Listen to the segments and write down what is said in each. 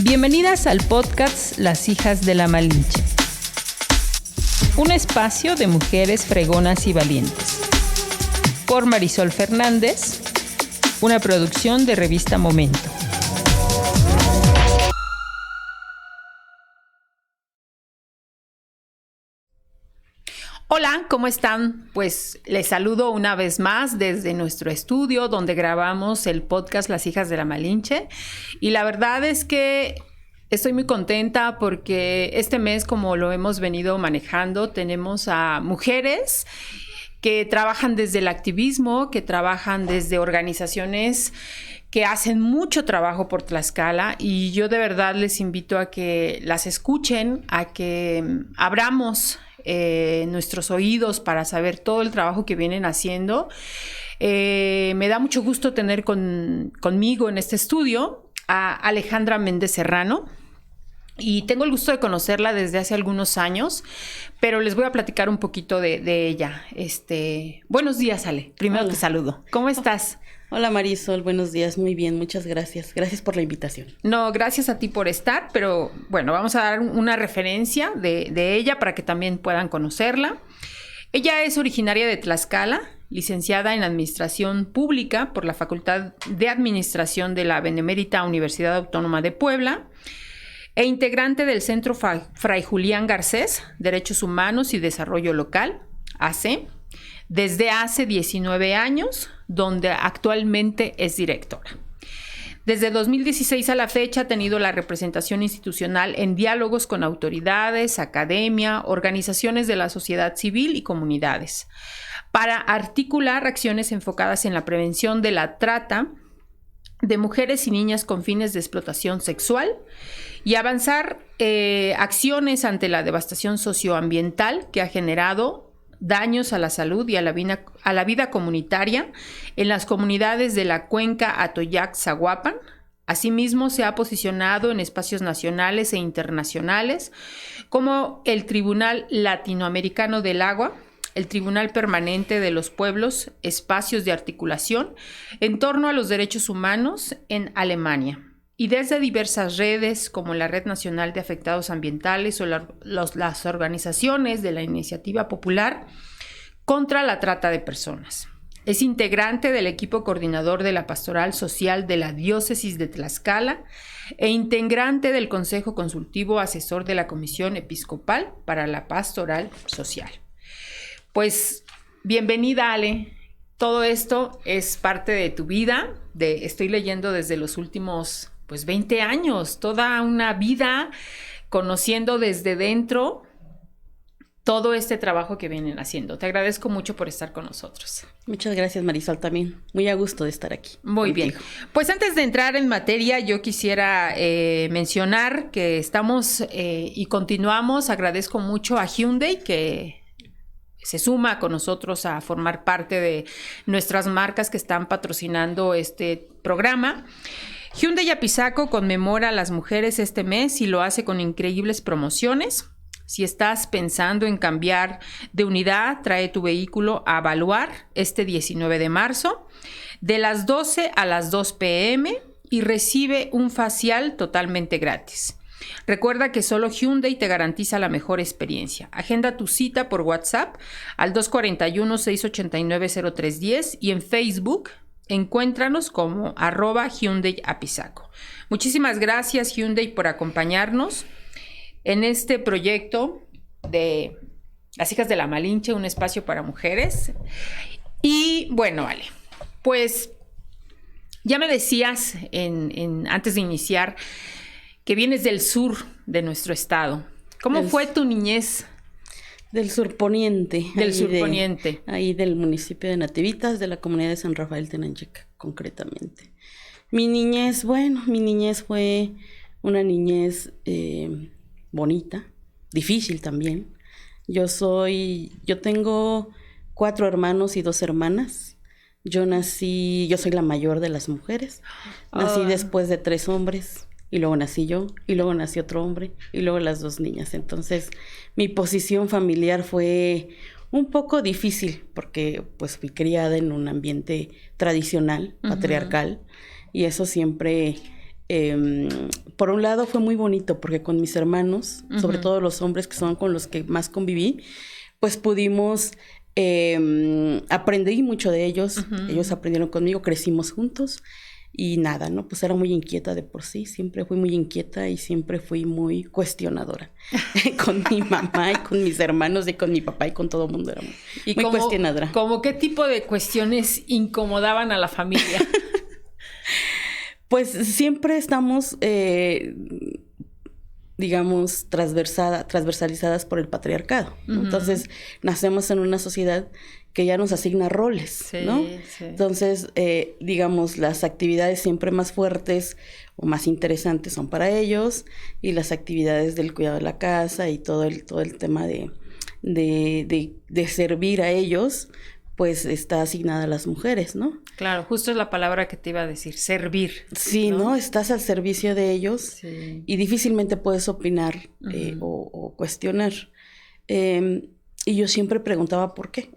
Bienvenidas al podcast Las Hijas de la Malinche. Un espacio de mujeres fregonas y valientes. Por Marisol Fernández, una producción de Revista Momento. Hola, ¿cómo están? Pues les saludo una vez más desde nuestro estudio donde grabamos el podcast Las Hijas de la Malinche. Y la verdad es que estoy muy contenta porque este mes, como lo hemos venido manejando, tenemos a mujeres que trabajan desde el activismo, que trabajan desde organizaciones que hacen mucho trabajo por Tlaxcala, y yo de verdad les invito a que las escuchen, a que abramos nuestros oídos para saber todo el trabajo que vienen haciendo. Me da mucho gusto tener conmigo en este estudio a Alejandra Méndez Serrano. Y tengo el gusto de conocerla desde hace algunos años, pero les voy a platicar un poquito de ella. Buenos días, Ale. Primero Hola. te saludo. ¿Cómo estás? Hola Marisol, buenos días, muy bien, muchas gracias. Gracias por la invitación. No, gracias a ti por estar, pero bueno, vamos a dar una referencia de ella para que también puedan conocerla. Ella es originaria de Tlaxcala, licenciada en Administración Pública por la Facultad de Administración de la Benemérita Universidad Autónoma de Puebla, e integrante del Centro Fray Julián Garcés, Derechos Humanos y Desarrollo Local, AC, desde hace 19 años, donde actualmente es directora. Desde 2016 a la fecha ha tenido la representación institucional en diálogos con autoridades, academia, organizaciones de la sociedad civil y comunidades, para articular acciones enfocadas en la prevención de la trata de mujeres y niñas con fines de explotación sexual y avanzar acciones ante la devastación socioambiental que ha generado daños a la salud y a la vida comunitaria en las comunidades de la cuenca Atoyac-Zaguapan. Asimismo, se ha posicionado en espacios nacionales e internacionales como el Tribunal Latinoamericano del Agua, el Tribunal Permanente de los Pueblos, espacios de articulación en torno a los derechos humanos en Alemania, y desde diversas redes como la Red Nacional de Afectados Ambientales o las organizaciones de la Iniciativa Popular contra la Trata de Personas. Es integrante del equipo coordinador de la Pastoral Social de la Diócesis de Tlaxcala e integrante del Consejo Consultivo Asesor de la Comisión Episcopal para la Pastoral Social. Pues, bienvenida, Ale. Todo esto es parte de tu vida. Estoy leyendo desde los últimos 20 años, toda una vida conociendo desde dentro todo este trabajo que vienen haciendo. Te agradezco mucho por estar con nosotros. Muchas gracias Marisol, también muy a gusto de estar aquí. Muy bien. Pues antes de entrar en materia, yo quisiera mencionar que estamos y continuamos. Agradezco mucho a Hyundai que se suma con nosotros a formar parte de nuestras marcas que están patrocinando este programa. Hyundai Apizaco conmemora a las mujeres este mes y lo hace con increíbles promociones. Si estás pensando en cambiar de unidad, trae tu vehículo a Evaluar este 19 de marzo, de las 12 a las 2 p.m. y recibe un facial totalmente gratis. Recuerda que solo Hyundai te garantiza la mejor experiencia. Agenda tu cita por WhatsApp al 241-689-0310 y en Facebook encuéntranos como @Hyundai Apizaco. Muchísimas gracias, Hyundai, por acompañarnos en este proyecto de Las Hijas de la Malinche, un espacio para mujeres. Y bueno, Ale, pues ya me decías antes de iniciar que vienes del sur de nuestro estado. ¿Cómo fue tu niñez? Del surponiente. Del surponiente. Ahí del municipio de Nativitas, de la comunidad de San Rafael Tenanchica, concretamente. Mi niñez fue una niñez bonita, difícil también. Yo tengo 4 hermanos y 2 hermanas. Yo soy la mayor de las mujeres. Nací después de 3 hombres. Y luego nací yo, y luego nació otro hombre, y luego las 2 niñas. Entonces, mi posición familiar fue un poco difícil, porque pues fui criada en un ambiente tradicional, patriarcal, y eso siempre por un lado fue muy bonito porque con mis hermanos, sobre todo los hombres que son con los que más conviví, pues pudimos aprendí mucho de ellos, ellos aprendieron conmigo, crecimos juntos y nada, ¿no? Pues era muy inquieta de por sí, siempre fui muy inquieta y siempre fui muy cuestionadora con mi mamá y con mis hermanos y con mi papá y con todo el mundo, era muy cuestionadora. ¿Cómo qué tipo de cuestiones incomodaban a la familia? Pues siempre estamos, digamos, transversalizadas por el patriarcado, ¿no? Entonces, nacemos en una sociedad que ya nos asigna roles, ¿no? Sí. Entonces, digamos, las actividades siempre más fuertes o más interesantes son para ellos, y las actividades del cuidado de la casa y todo el tema de servir a ellos, pues está asignada a las mujeres, ¿no? Claro, justo es la palabra que te iba a decir, servir. Sí, ¿no? Estás al servicio de ellos y difícilmente puedes opinar o cuestionar. Y yo siempre preguntaba por qué.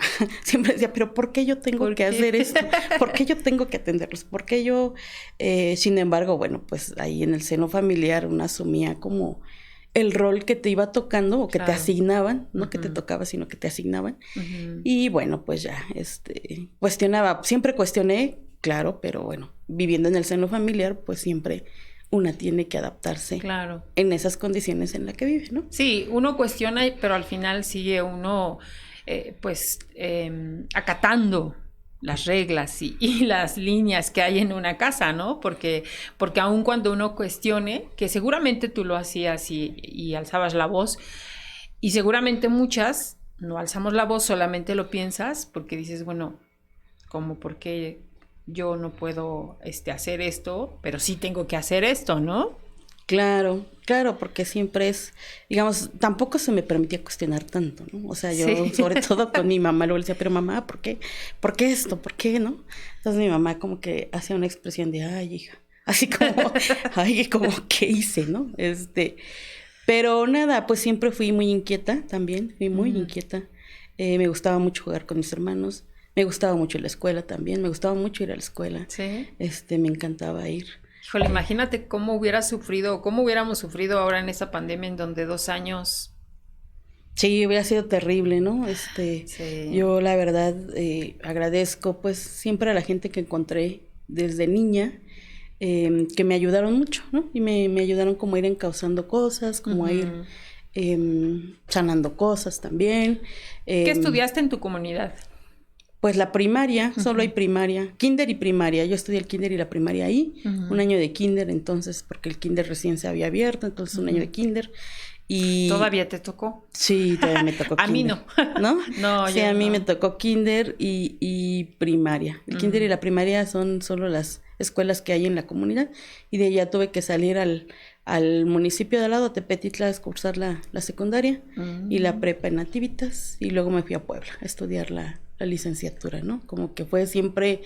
Siempre decía, pero ¿por qué yo tengo que hacer esto? ¿Por qué yo tengo que atenderlos? ¿Por qué yo...? Sin embargo, bueno, pues ahí en el seno familiar uno asumía como el rol que te iba tocando o que te asignaban, no que te tocaba, sino que te asignaban. Y bueno, pues ya, cuestionaba. Siempre cuestioné, claro, pero bueno, viviendo en el seno familiar, pues siempre una tiene que adaptarse en esas condiciones en las que vive, ¿no? Sí, uno cuestiona, pero al final sigue uno, acatando las reglas y las líneas que hay en una casa, ¿no? Porque aun cuando uno cuestione, que seguramente tú lo hacías y alzabas la voz, y seguramente muchas no alzamos la voz, solamente lo piensas porque dices, bueno, ¿cómo por qué yo no puedo hacer esto, pero sí tengo que hacer esto, ¿no? Claro, porque siempre es, digamos, tampoco se me permitía cuestionar tanto, ¿no? O sea, yo sobre todo con mi mamá, luego le decía, pero mamá, ¿por qué? ¿Por qué esto? ¿Por qué, no? Entonces mi mamá como que hacía una expresión de, ay, hija, así como, ay, como, ¿qué hice, no? Pero nada, pues siempre fui muy inquieta también, fui muy inquieta. Me gustaba mucho jugar con mis hermanos, me gustaba mucho la escuela también, me gustaba mucho ir a la escuela. Sí. Me encantaba ir. Híjole, imagínate cómo hubiéramos sufrido ahora en esta pandemia en donde 2 años... Sí, hubiera sido terrible, ¿no? Yo la verdad agradezco pues siempre a la gente que encontré desde niña, que me ayudaron mucho, ¿no? Y me ayudaron como a ir encauzando cosas, como a ir sanando cosas también. ¿Qué estudiaste en tu comunidad? Pues la primaria, solo hay primaria, kinder y primaria. Yo estudié el kinder y la primaria ahí, un año de kinder, entonces, porque el kinder recién se había abierto, entonces un año de kinder. Y ¿Todavía te tocó? Sí, todavía me tocó kinder. A mí no. ¿No? No, sí, a mí me tocó kinder y primaria. El kinder y la primaria son solo las escuelas que hay en la comunidad, y de ahí ya tuve que salir al municipio de al lado, Tepetitla, a cursar la secundaria y la prepa en Nativitas, y luego me fui a Puebla a estudiar la licenciatura, ¿no? Como que fue siempre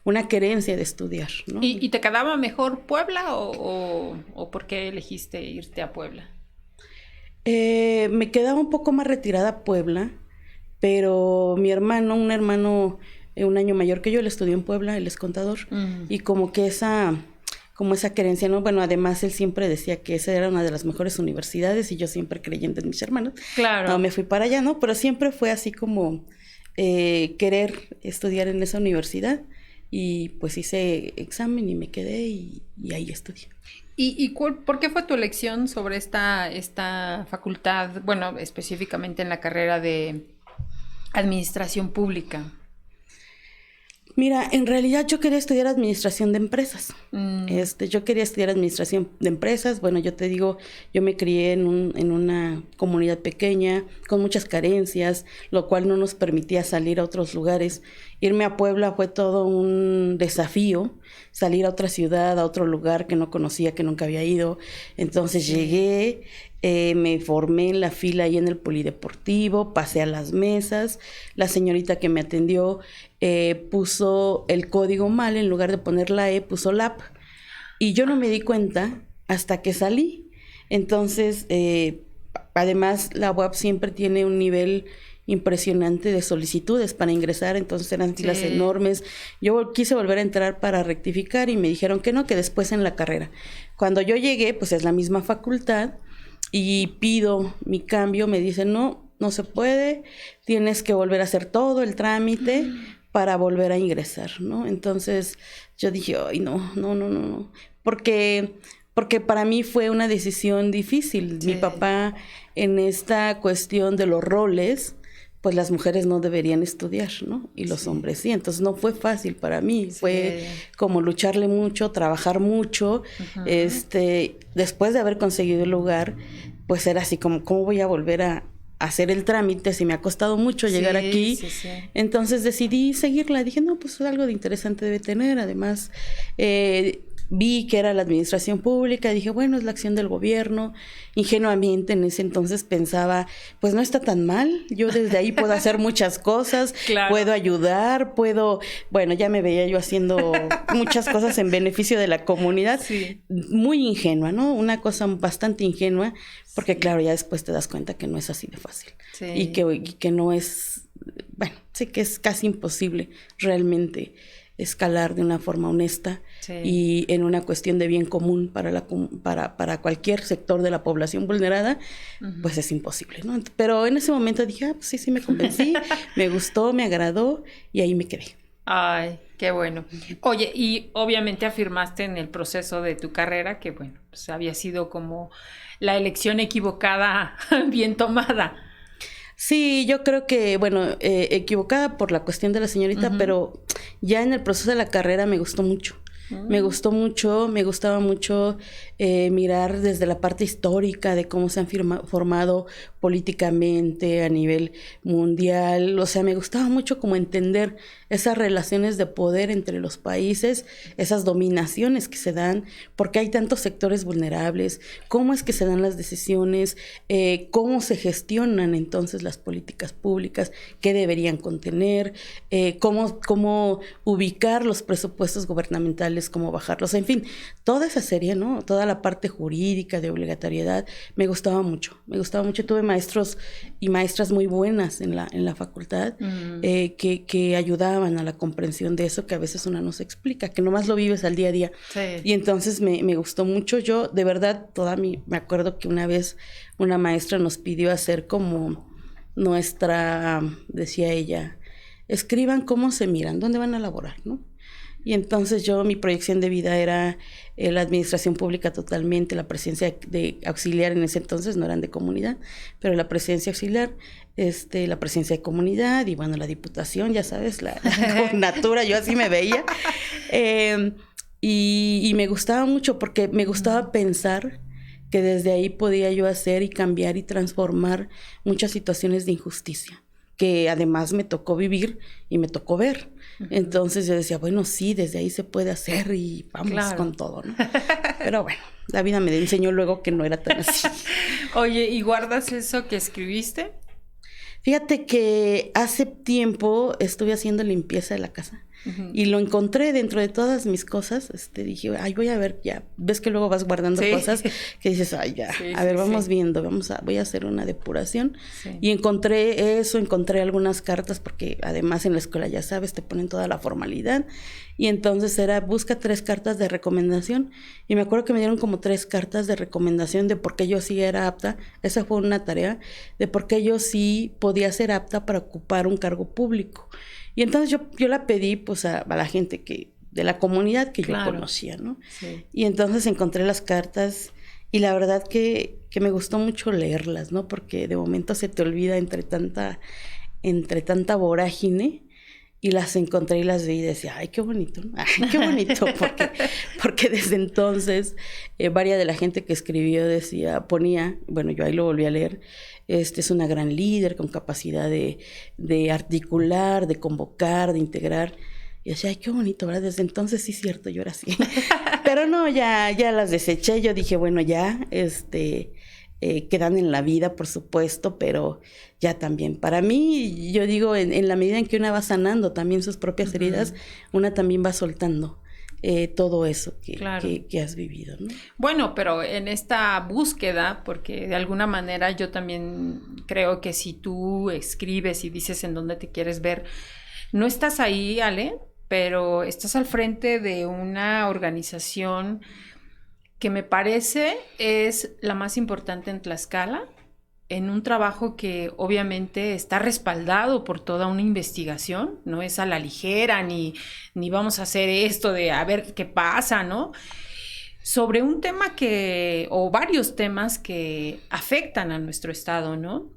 una querencia de estudiar, ¿no? ¿Y te quedaba mejor Puebla o por qué elegiste irte a Puebla? Me quedaba un poco más retirada Puebla, pero un hermano un año mayor que yo, él estudió en Puebla, él es contador, y como esa querencia, ¿no? Bueno, además él siempre decía que esa era una de las mejores universidades, y yo siempre creyendo en mis hermanos. Claro. No, me fui para allá, ¿no? Pero siempre fue así como querer estudiar en esa universidad, y pues hice examen y me quedé y ahí estudié. ¿Y por qué fue tu elección sobre esta facultad, bueno, específicamente en la carrera de administración pública? Mira, en realidad yo quería estudiar administración de empresas. Yo quería estudiar administración de empresas. Bueno, yo te digo, yo me crié en una comunidad pequeña, con muchas carencias, lo cual no nos permitía salir a otros lugares. Irme a Puebla fue todo un desafío, salir a otra ciudad, a otro lugar que no conocía, que nunca había ido. Entonces llegué, me formé en la fila ahí en el polideportivo, pasé a las mesas, la señorita que me atendió puso el código mal, en lugar de poner la E, puso la P, y yo no me di cuenta hasta que salí. Entonces, además la UAP siempre tiene un nivel impresionante de solicitudes para ingresar, entonces eran filas enormes. Yo quise volver a entrar para rectificar y me dijeron que no, que después en la carrera. Cuando yo llegué, pues es la misma facultad y pido mi cambio, me dicen no, no se puede, tienes que volver a hacer todo el trámite para volver a ingresar, ¿no? Entonces yo dije, ay, no, porque para mí fue una decisión difícil. Mi papá, en esta cuestión de los roles, pues las mujeres no deberían estudiar, ¿no? Y los hombres sí. Entonces no fue fácil para mí. Fue como lucharle mucho, trabajar mucho. Después de haber conseguido el lugar, pues era así como, ¿cómo voy a volver a hacer el trámite si me ha costado mucho llegar aquí? Entonces decidí seguirla. Dije, no, pues algo de interesante debe tener. Además, vi que era la administración pública, dije, bueno, es la acción del gobierno. Ingenuamente en ese entonces pensaba, pues no está tan mal, yo desde ahí puedo hacer muchas cosas, puedo ayudar, bueno, ya me veía yo haciendo muchas cosas en beneficio de la comunidad. Muy ingenua, ¿no? Una cosa bastante ingenua, porque claro, ya después te das cuenta que no es así de fácil. Y que no es, bueno, sí que es casi imposible realmente escalar de una forma honesta y en una cuestión de bien común para cualquier sector de la población vulnerada, pues es imposible, ¿no? Pero en ese momento dije, pues sí, me convencí, me gustó, me agradó y ahí me quedé. Ay, qué bueno. Oye, y obviamente afirmaste en el proceso de tu carrera que, bueno, pues había sido como la elección equivocada bien tomada. Sí, yo creo que, bueno, equivocada por la cuestión de la señorita, pero ya en el proceso de la carrera me gustó mucho. Me gustó mucho, me gustaba mucho mirar desde la parte histórica de cómo se han formado políticamente a nivel mundial. O sea, me gustaba mucho como entender esas relaciones de poder entre los países, esas dominaciones que se dan, porque hay tantos sectores vulnerables, cómo es que se dan las decisiones, cómo se gestionan entonces las políticas públicas, qué deberían contener, cómo ubicar los presupuestos gubernamentales, cómo bajarlos, en fin, toda esa serie, ¿no? Toda la parte jurídica de obligatoriedad, me gustaba mucho. Tuve maestros y maestras muy buenas en la facultad, que ayudaban a la comprensión de eso que a veces una no se explica, que nomás lo vives al día a día. Y entonces me gustó mucho. Yo, de verdad, me acuerdo que una vez una maestra nos pidió hacer como decía ella, escriban cómo se miran, dónde van a laborar, ¿no? Y entonces mi proyección de vida era la administración pública totalmente, la presidencia de auxiliar en ese entonces, no eran de comunidad, pero la presidencia auxiliar, la presidencia de comunidad y bueno, la diputación, ya sabes, la gobernatura, yo así me veía. Y me gustaba mucho porque me gustaba pensar que desde ahí podía yo hacer y cambiar y transformar muchas situaciones de injusticia, que además me tocó vivir y me tocó ver. Entonces yo decía, bueno, sí, desde ahí se puede hacer y vamos con todo, ¿no? Pero bueno, la vida me enseñó luego que no era tan así. Oye, ¿y guardas eso que escribiste? Fíjate que hace tiempo estuve haciendo limpieza de la casa y lo encontré dentro de todas mis cosas. Dije, ay, voy a ver, ya. Ves que luego vas guardando cosas que dices, ay, ya, a ver, vamos viendo, voy a hacer una depuración. Y encontré eso, encontré algunas cartas, porque además en la escuela, ya sabes, te ponen toda la formalidad. Y entonces busca 3 cartas de recomendación. Y me acuerdo que me dieron como 3 cartas de recomendación de por qué yo sí era apta. Esa fue una tarea de por qué yo sí podía ser apta para ocupar un cargo público. Y entonces yo la pedí pues a la gente de la comunidad que yo conocía, ¿no? Y entonces encontré las cartas y la verdad que me gustó mucho leerlas, ¿no? Porque de momento se te olvida entre tanta vorágine. Y las encontré y las vi y decía, ay, qué bonito, ¿no? Ay, qué bonito, porque desde entonces varias de la gente que escribió ponía, bueno, yo ahí lo volví a leer, es una gran líder con capacidad de articular, de convocar, de integrar. Y decía, ay, qué bonito, ¿verdad? Desde entonces sí es cierto, yo era así. Pero no, ya las deseché, yo dije, bueno, ya, quedan en la vida, por supuesto, pero ya también. Para mí, yo digo, en la medida en que una va sanando también sus propias heridas, una también va soltando todo eso Claro. que has vivido, ¿no? Bueno, pero en esta búsqueda, porque de alguna manera yo también creo que si tú escribes y dices en dónde te quieres ver, no estás ahí, Ale, pero estás al frente de una organización que me parece es la más importante en Tlaxcala, en un trabajo que obviamente está respaldado por toda una investigación, no es a la ligera, ni vamos a hacer esto de a ver qué pasa, ¿no? Sobre un tema o varios temas que afectan a nuestro estado, ¿no?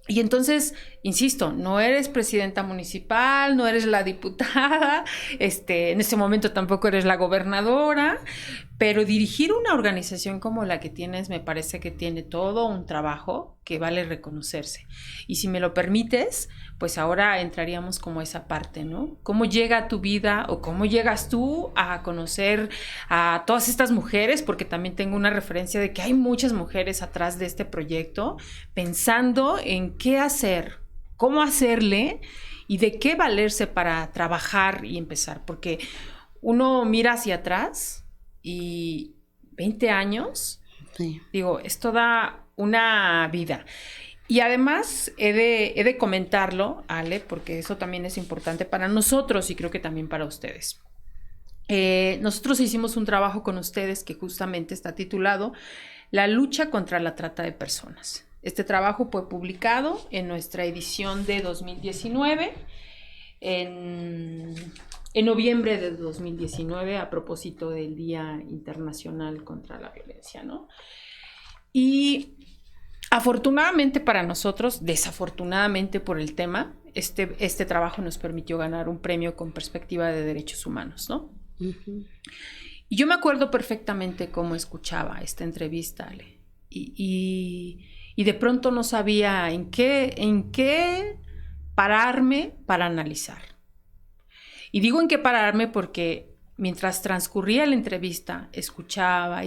Y entonces, insisto, no eres presidenta municipal, no eres la diputada, en este momento tampoco eres la gobernadora, pero dirigir una organización como la que tienes me parece que tiene todo un trabajo que vale reconocerse. Y si me lo permites, pues ahora entraríamos como a esa parte, ¿no? ¿Cómo llega a tu vida o cómo llegas tú a conocer a todas estas mujeres? Porque también tengo una referencia de que hay muchas mujeres atrás de este proyecto pensando en qué hacer, cómo hacerle y de qué valerse para trabajar y empezar. Porque uno mira hacia atrás y 20 años, Sí. digo, es toda una vida. Y además he de comentarlo, Ale, porque eso también es importante para nosotros y creo que también para ustedes. Nosotros hicimos un trabajo con ustedes que justamente está titulado La lucha contra la trata de personas. Este trabajo fue publicado en nuestra edición de 2019, en noviembre de 2019, a propósito del Día Internacional contra la Violencia, ¿no? Y afortunadamente para nosotros, desafortunadamente por el tema, este trabajo nos permitió ganar un premio con perspectiva de derechos humanos, ¿no? Uh-huh. Y yo me acuerdo perfectamente cómo escuchaba esta entrevista, Ale, y de pronto no sabía en qué pararme para analizar. Y digo en qué pararme porque mientras transcurría la entrevista, escuchaba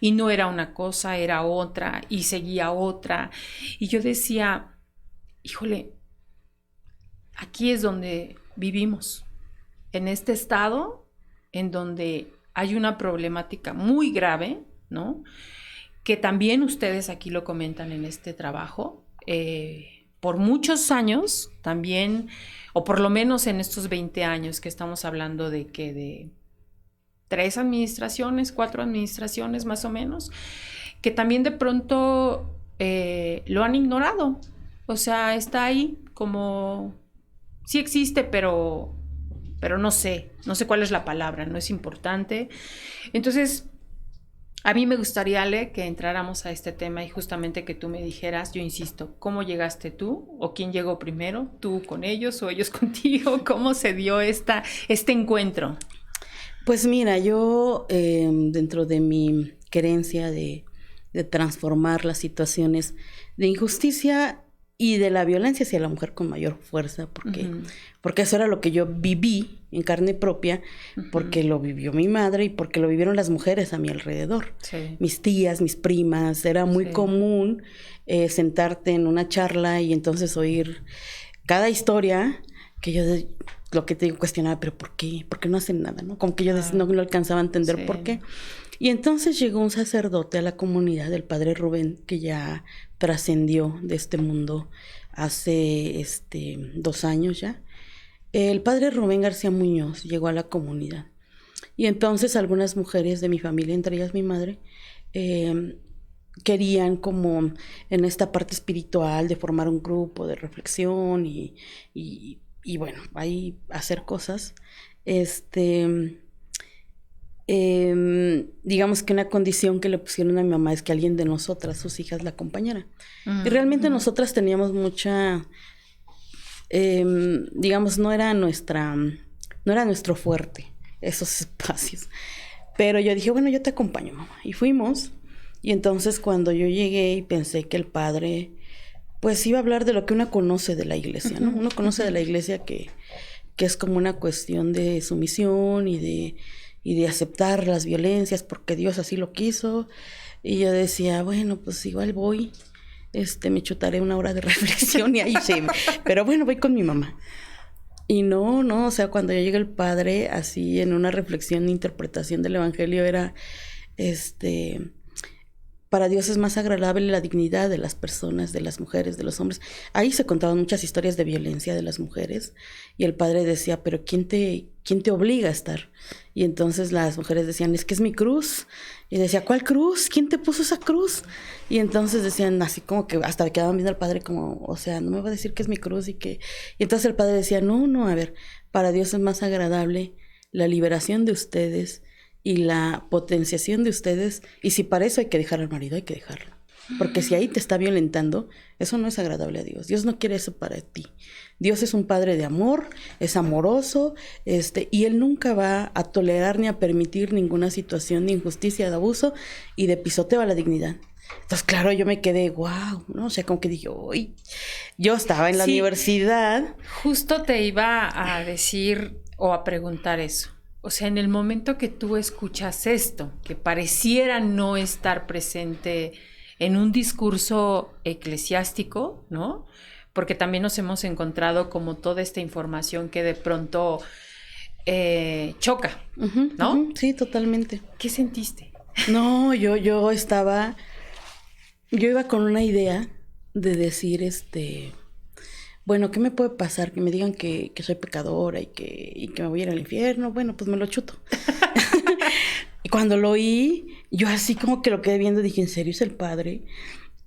y no era una cosa, era otra, y seguía otra. Y yo decía, híjole, aquí es donde vivimos, en este estado, en donde hay una problemática muy grave, ¿no? Que también ustedes aquí lo comentan en este trabajo. Por muchos años también, o por lo menos en estos 20 años que estamos hablando de 3 administraciones, 4 administraciones más o menos, que también de pronto lo han ignorado. O sea, está ahí como, sí existe, pero no sé cuál es la palabra, no es importante. Entonces, a mí me gustaría, Ale, que entráramos a este tema y justamente que tú me dijeras, yo insisto, ¿cómo llegaste tú? ¿O quién llegó primero? ¿Tú con ellos o ellos contigo? ¿Cómo se dio este encuentro? Pues mira, yo dentro de mi querencia de transformar las situaciones de injusticia y de la violencia hacia la mujer con mayor fuerza, porque eso era lo que yo viví en carne propia, porque lo vivió mi madre y porque lo vivieron las mujeres a mi alrededor. Sí. Mis tías, mis primas, era muy común sentarte en una charla y entonces oír cada historia que yo lo que te digo cuestionaba, pero ¿por qué? ¿Por qué no hacen nada? ¿No? Como que yo no alcanzaba a entender por qué. Y entonces llegó un sacerdote a la comunidad, el padre Rubén, que ya trascendió de este mundo hace 2 años ya. El padre Rubén García Muñoz llegó a la comunidad. Y entonces algunas mujeres de mi familia, entre ellas mi madre, querían como en esta parte espiritual de formar un grupo de reflexión y bueno, ahí hacer cosas. Digamos que una condición que le pusieron a mi mamá es que alguien de nosotras, sus hijas, la acompañara. Y realmente nosotras teníamos mucha, digamos, no era nuestro fuerte esos espacios. Pero yo dije, bueno, yo te acompaño, mamá. Y fuimos. Y entonces cuando yo llegué y pensé que el padre, pues iba a hablar de lo que uno conoce de la iglesia, ¿no? Uno conoce de la iglesia que es como una cuestión de sumisión y de aceptar las violencias porque Dios así lo quiso. Y yo decía, bueno, pues igual voy, me chutaré 1 hora de reflexión y ahí sí. Pero bueno, voy con mi mamá. Y no, o sea, cuando ya llega el padre, así en una reflexión, interpretación del evangelio era, para Dios es más agradable la dignidad de las personas, de las mujeres, de los hombres. Ahí se contaban muchas historias de violencia de las mujeres y el padre decía, pero ¿quién te obliga a estar? Y entonces las mujeres decían, es que es mi cruz. Y decía, ¿cuál cruz? ¿Quién te puso esa cruz? Y entonces decían así como que hasta quedaban viendo al padre como, o sea, no me va a decir que es mi cruz y que... Y entonces el padre decía, no, a ver, para Dios es más agradable la liberación de ustedes y la potenciación de ustedes, y si para eso hay que dejar al marido, hay que dejarlo. Porque si ahí te está violentando, eso no es agradable a Dios. Dios no quiere eso para ti. Dios es un padre de amor, es amoroso, y Él nunca va a tolerar ni a permitir ninguna situación de injusticia, de abuso y de pisoteo a la dignidad. Entonces, claro, yo me quedé, wow, ¿no? O sea, como que dije, uy, yo estaba en la universidad. Justo te iba a decir o a preguntar eso. O sea, en el momento que tú escuchas esto, que pareciera no estar presente en un discurso eclesiástico, ¿no? Porque también nos hemos encontrado como toda esta información que de pronto choca, ¿no? Sí, totalmente. ¿Qué sentiste? No, yo iba con una idea de decir, bueno, ¿qué me puede pasar? Que me digan que soy pecadora y que me voy a ir al infierno. Bueno, pues me lo chuto. Y cuando lo oí, yo así como que lo quedé viendo, dije, ¿en serio es el padre?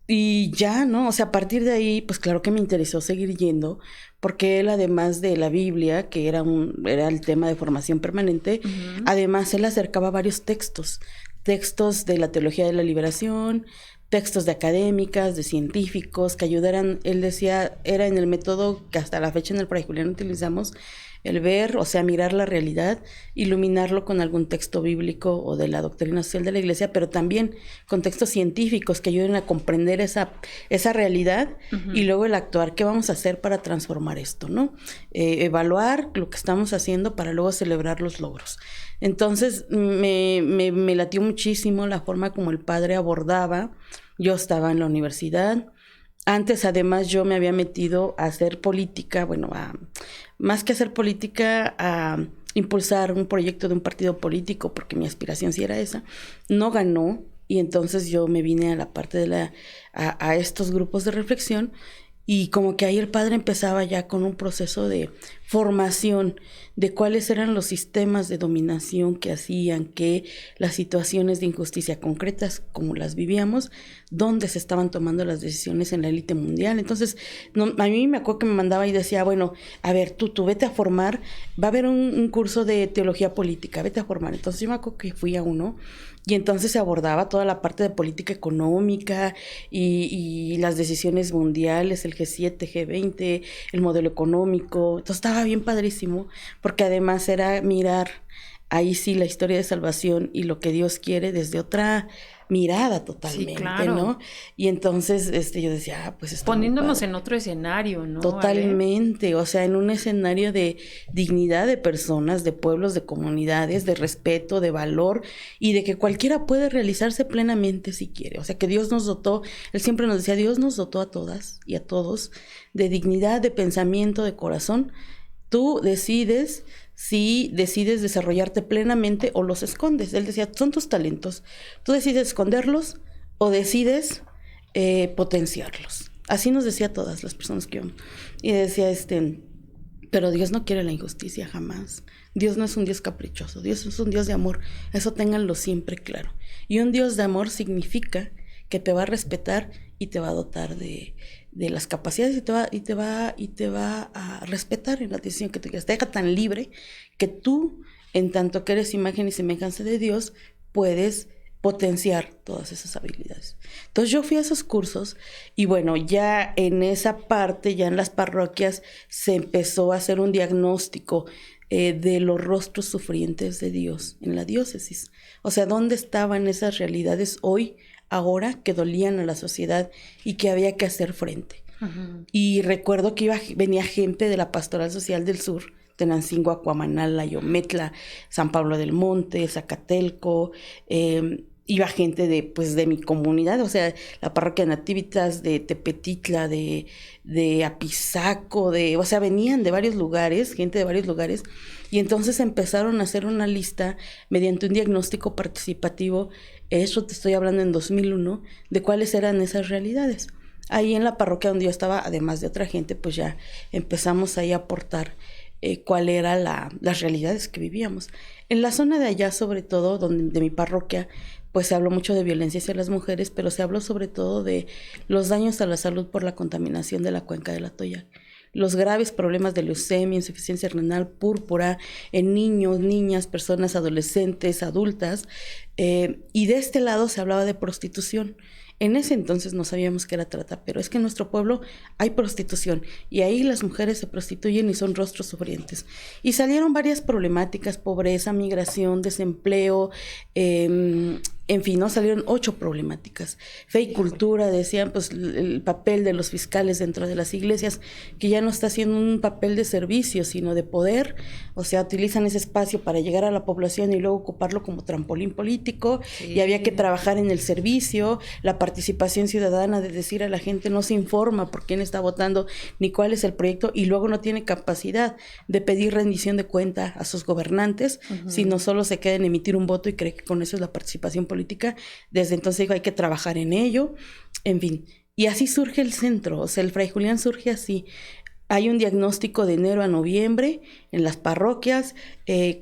Y ya, ¿no? O sea, a partir de ahí, pues claro que me interesó seguir yendo, porque él, además de la Biblia, que era el tema de formación permanente, además él acercaba varios textos de la teología de la liberación, textos de académicas, de científicos, que ayudaran, él decía, era en el método que hasta la fecha en el Fray Julián utilizamos, el ver, o sea, mirar la realidad, iluminarlo con algún texto bíblico o de la doctrina social de la Iglesia, pero también con textos científicos que ayuden a comprender esa realidad y luego el actuar, ¿qué vamos a hacer para transformar esto, no? Evaluar lo que estamos haciendo para luego celebrar los logros. Entonces, me latió muchísimo la forma como el padre abordaba. Yo estaba en la universidad. Antes, además, yo me había metido a hacer política, bueno, más que hacer política, a impulsar un proyecto de un partido político, porque mi aspiración sí era esa. No ganó, y entonces yo me vine a la parte a estos grupos de reflexión, y como que ahí el padre empezaba ya con un proceso de formación de cuáles eran los sistemas de dominación que hacían que las situaciones de injusticia concretas como las vivíamos, dónde se estaban tomando las decisiones en la élite mundial. Entonces, a mí me acuerdo que me mandaba y decía, bueno, a ver, tú vete a formar, va a haber un curso de teología política, vete a formar. Entonces yo me acuerdo que fui a uno. Y entonces se abordaba toda la parte de política económica y las decisiones mundiales, el G7, G20, el modelo económico. Entonces estaba bien padrísimo, porque además era mirar ahí sí la historia de salvación y lo que Dios quiere desde otra mirada totalmente, sí, claro, ¿no? Y entonces yo decía, pues está poniéndonos en otro escenario, ¿no? Totalmente, o sea, en un escenario de dignidad de personas, de pueblos, de comunidades, de respeto, de valor y de que cualquiera puede realizarse plenamente si quiere. O sea, que Dios nos dotó, él siempre nos decía, Dios nos dotó a todas y a todos de dignidad, de pensamiento, de corazón. Tú decides si decides desarrollarte plenamente o los escondes. Él decía, son tus talentos. Tú decides esconderlos o decides potenciarlos. Así nos decía a todas las personas que íbamos. Y decía, pero Dios no quiere la injusticia jamás. Dios no es un Dios caprichoso. Dios es un Dios de amor. Eso ténganlo siempre claro. Y un Dios de amor significa que te va a respetar y te va a dotar de las capacidades y te va a respetar en la decisión que te quieras. Te deja tan libre que tú, en tanto que eres imagen y semejanza de Dios, puedes potenciar todas esas habilidades. Entonces yo fui a esos cursos y bueno, ya en esa parte, ya en las parroquias, se empezó a hacer un diagnóstico de los rostros sufrientes de Dios en la diócesis. O sea, ¿dónde estaban esas realidades hoy, ahora, que dolían a la sociedad y que había que hacer frente? Uh-huh. Y recuerdo que venía gente de la Pastoral Social del Sur, Tenancingo, Acuamanala, Yometla, San Pablo del Monte, Zacatelco, iba gente de mi comunidad, o sea, la parroquia de Nativitas, de Tepetitla, de Apizaco, o sea, venían de varios lugares, gente de varios lugares, y entonces empezaron a hacer una lista mediante un diagnóstico participativo, eso te estoy hablando en 2001, de cuáles eran esas realidades. Ahí en la parroquia donde yo estaba, además de otra gente, pues ya empezamos ahí a aportar cuál eran las realidades que vivíamos. En la zona de allá, sobre todo, de mi parroquia, pues se habló mucho de violencia hacia las mujeres, pero se habló sobre todo de los daños a la salud por la contaminación de la cuenca del Atoyac. Los graves problemas de leucemia, insuficiencia renal, púrpura en niños, niñas, personas adolescentes, adultas. Y de este lado se hablaba de prostitución. En ese entonces no sabíamos que era trata, pero es que en nuestro pueblo hay prostitución y ahí las mujeres se prostituyen y son rostros sufrientes. Y salieron varias problemáticas, pobreza, migración, desempleo, en fin, ¿no? Salieron 8 problemáticas. Fe y cultura, decían, pues el papel de los fiscales dentro de las iglesias, que ya no está haciendo un papel de servicio, sino de poder. O sea, utilizan ese espacio para llegar a la población y luego ocuparlo como trampolín político. Sí. Y había que trabajar en el servicio, la participación ciudadana, de decir a la gente no se informa por quién está votando ni cuál es el proyecto, y luego no tiene capacidad de pedir rendición de cuenta a sus gobernantes, sino solo se queda en emitir un voto y cree que con eso es la participación política. Desde entonces digo, hay que trabajar en ello, en fin. Y así surge el centro, o sea, el Fray Julián surge así. Hay un diagnóstico de enero a noviembre en las parroquias,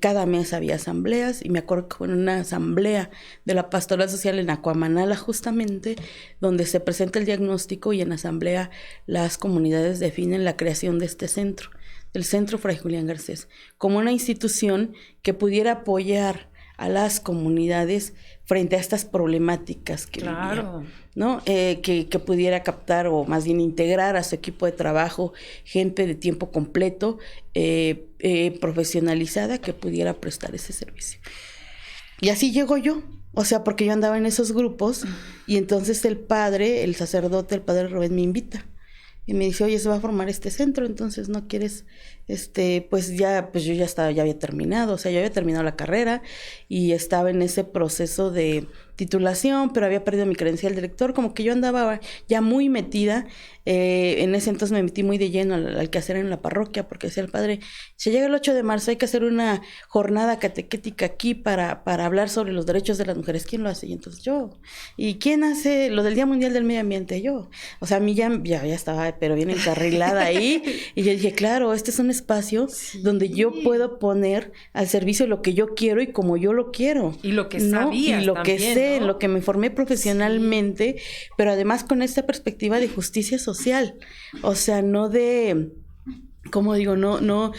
cada mes había asambleas, y me acuerdo que fue una asamblea de la Pastoral Social en Acuamanala justamente, donde se presenta el diagnóstico y en asamblea las comunidades definen la creación de este centro, el Centro Fray Julián Garcés, como una institución que pudiera apoyar a las comunidades frente a estas problemáticas que vivían, ¿no? Que pudiera captar o más bien integrar a su equipo de trabajo gente de tiempo completo, profesionalizada, que pudiera prestar ese servicio. Y así llego yo, o sea, porque yo andaba en esos grupos y entonces el sacerdote, el padre Rubén me invita. Y me dice, oye, se va a formar este centro, entonces no quieres, pues yo ya había terminado, o sea, yo había terminado la carrera y estaba en ese proceso de titulación, pero había perdido mi credencial de lector, como que yo andaba ya muy metida. En ese entonces me metí muy de lleno al quehacer en la parroquia, porque decía el padre, si llega el 8 de marzo hay que hacer una jornada catequética aquí para hablar sobre los derechos de las mujeres. ¿Quién lo hace? Y entonces yo. ¿Y quién hace lo del Día Mundial del Medio Ambiente? Yo. O sea, a mí ya estaba, pero bien encarrilada ahí. Y yo dije, claro, este es un espacio donde yo puedo poner al servicio lo que yo quiero y como yo lo quiero. Y lo que ¿no? sabías y lo también, que sé, ¿no? lo que me formé profesionalmente, pero además con esta perspectiva de justicia social. O sea, no de, ¿cómo digo? No,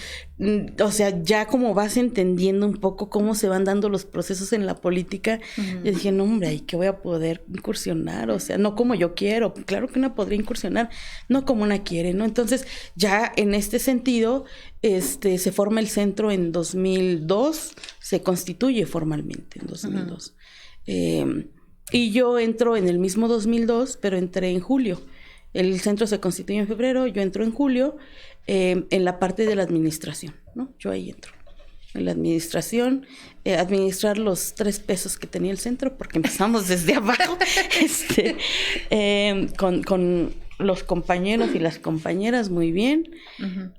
o sea, ya como vas entendiendo un poco cómo se van dando los procesos en la política, yo dije, no, hombre, ¿y qué voy a poder incursionar? O sea, no como yo quiero, claro que una podría incursionar, no como una quiere, ¿no? Entonces, ya en este sentido, se forma el centro en 2002, se constituye formalmente en 2002. Y yo entro en el mismo 2002, pero entré en julio. El centro se constituye en febrero, yo entro en julio, en la parte de la administración, ¿no? Yo ahí entro. En la administración, administrar los 3 pesos que tenía el centro, porque empezamos desde abajo, con los compañeros y las compañeras muy bien.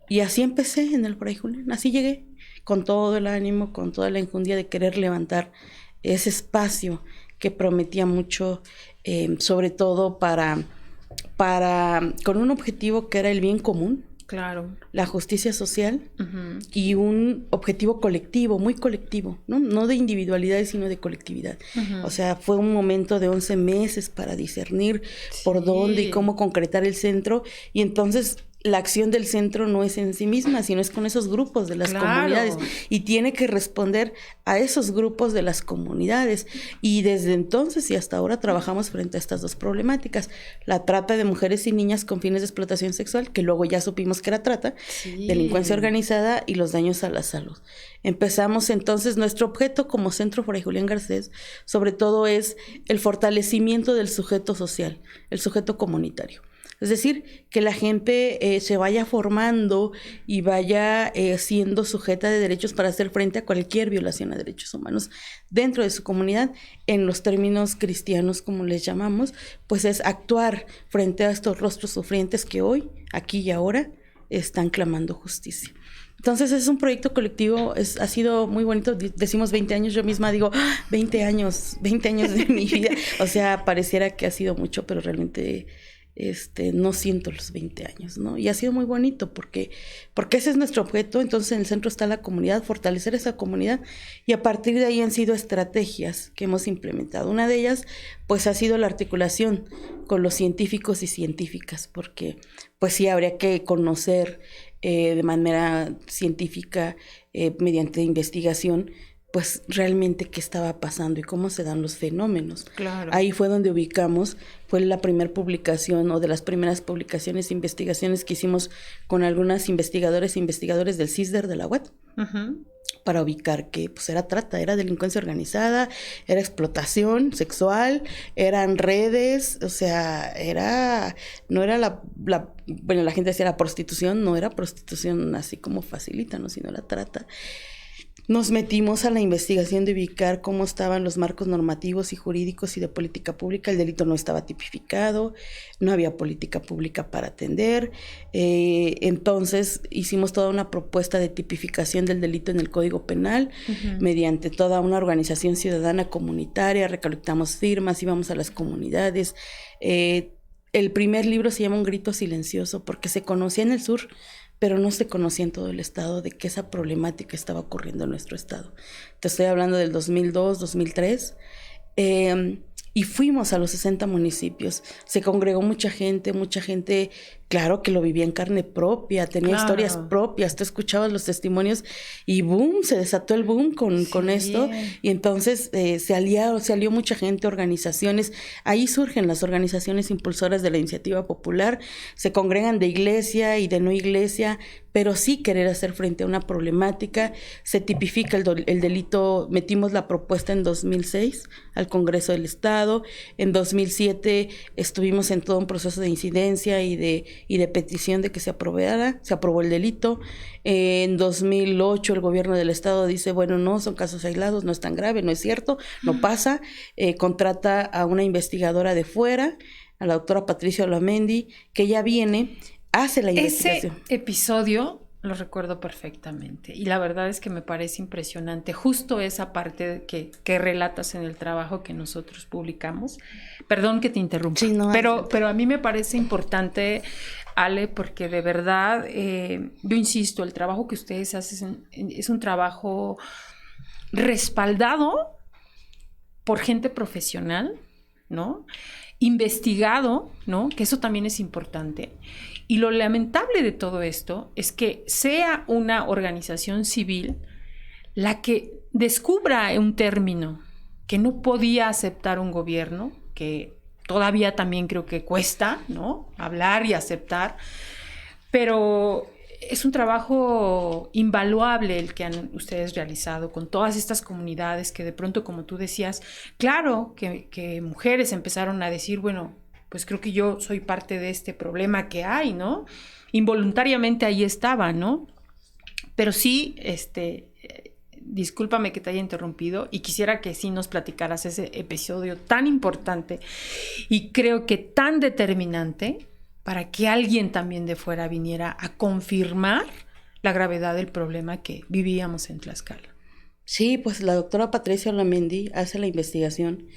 Y así empecé en el Fray Julián, así llegué, con todo el ánimo, con toda la enjundia de querer levantar ese espacio que prometía mucho, sobre todo con un objetivo que era el bien común, claro, la justicia social, y un objetivo colectivo, muy colectivo, no de individualidad, sino de colectividad. O sea, fue un momento de 11 meses para discernir por dónde y cómo concretar el centro, y entonces la acción del centro no es en sí misma, sino es con esos grupos de las comunidades, y tiene que responder a esos grupos de las comunidades. Y desde entonces y hasta ahora trabajamos frente a estas 2 problemáticas: la trata de mujeres y niñas con fines de explotación sexual, que luego ya supimos que era trata, delincuencia organizada y los daños a la salud. Empezamos entonces, nuestro objeto como Centro Fray Julián Garcés, sobre todo, es el fortalecimiento del sujeto social, el sujeto comunitario. Es decir, que la gente se vaya formando y vaya siendo sujeta de derechos para hacer frente a cualquier violación a derechos humanos dentro de su comunidad. En los términos cristianos, como les llamamos, pues es actuar frente a estos rostros sufrientes que hoy, aquí y ahora, están clamando justicia. Entonces es un proyecto colectivo, ha sido muy bonito. Decimos 20 años, yo misma digo 20 años de mi vida. O sea, pareciera que ha sido mucho, pero realmente no siento los 20 años, ¿no? Y ha sido muy bonito porque ese es nuestro objeto. Entonces en el centro está la comunidad, fortalecer esa comunidad, y a partir de ahí han sido estrategias que hemos implementado. Una de ellas pues ha sido la articulación con los científicos y científicas, porque pues sí habría que conocer de manera científica, mediante investigación, pues realmente qué estaba pasando y cómo se dan los fenómenos. Claro. Ahí fue donde ubicamos, fue la primera publicación o de las primeras publicaciones, investigaciones que hicimos con algunas investigadores e investigadores del CISDER de la UAT, para ubicar que pues era trata, era delincuencia organizada, era explotación sexual, eran redes, o sea, no era bueno, la gente decía la prostitución, no era prostitución así como facilita, ¿no? Sino la trata. Nos metimos a la investigación de ubicar cómo estaban los marcos normativos y jurídicos y de política pública. El delito no estaba tipificado, no había política pública para atender. Entonces hicimos toda una propuesta de tipificación del delito en el Código Penal, mediante toda una organización ciudadana comunitaria. Recolectamos firmas, íbamos a las comunidades. El primer libro se llama Un grito silencioso, porque se conocía en el sur, pero no se conocía en todo el estado de que esa problemática estaba ocurriendo en nuestro estado. Te estoy hablando del 2002, 2003, y fuimos a los 60 municipios. Se congregó mucha gente, claro que lo vivía en carne propia, tenía historias propias. Tú escuchabas los testimonios y boom, se desató el boom con esto. Y entonces se alió mucha gente, organizaciones. Ahí surgen las organizaciones impulsoras de la iniciativa popular. Se congregan de iglesia y de no iglesia, pero sí querer hacer frente a una problemática. Se tipifica el delito. Metimos la propuesta en 2006 al Congreso del Estado. En 2007 estuvimos en todo un proceso de incidencia y de petición de que se aprobara. Se aprobó el delito. En 2008 el gobierno del Estado dice, bueno, no, son casos aislados, no es tan grave, no es cierto, no pasa. Contrata a una investigadora de fuera, a la doctora Patricia Olamendi, que ya viene, hace la investigación. Ese episodio lo recuerdo perfectamente, y la verdad es que me parece impresionante justo esa parte que relatas en el trabajo que nosotros publicamos. Perdón que te interrumpa, sí, no, pero a mí me parece importante, Ale, porque de verdad, yo insisto, el trabajo que ustedes hacen es un trabajo respaldado por gente profesional, ¿no? Investigado, ¿no? Que eso también es importante. Y lo lamentable de todo esto es que sea una organización civil la que descubra un término que no podía aceptar un gobierno, que todavía también creo que cuesta, ¿no? Hablar y aceptar, pero es un trabajo invaluable el que han ustedes realizado con todas estas comunidades que de pronto, como tú decías, claro que mujeres empezaron a decir, bueno, pues creo que yo soy parte de este problema que hay, ¿no? Involuntariamente ahí estaba, ¿no? Pero sí, discúlpame que te haya interrumpido y quisiera que sí nos platicaras ese episodio tan importante y creo que tan determinante para que alguien también de fuera viniera a confirmar la gravedad del problema que vivíamos en Tlaxcala. Sí, pues la doctora Patricia Olamendi hace la investigación,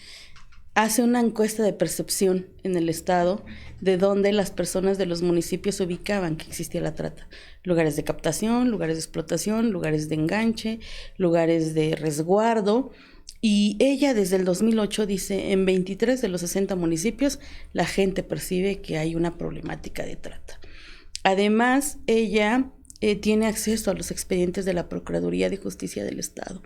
hace una encuesta de percepción en el estado de donde las personas de los municipios ubicaban que existía la trata. Lugares de captación, lugares de explotación, lugares de enganche, lugares de resguardo. Y ella desde el 2008 dice, en 23 de los 60 municipios la gente percibe que hay una problemática de trata. Además, ella tiene acceso a los expedientes de la Procuraduría de Justicia del Estado.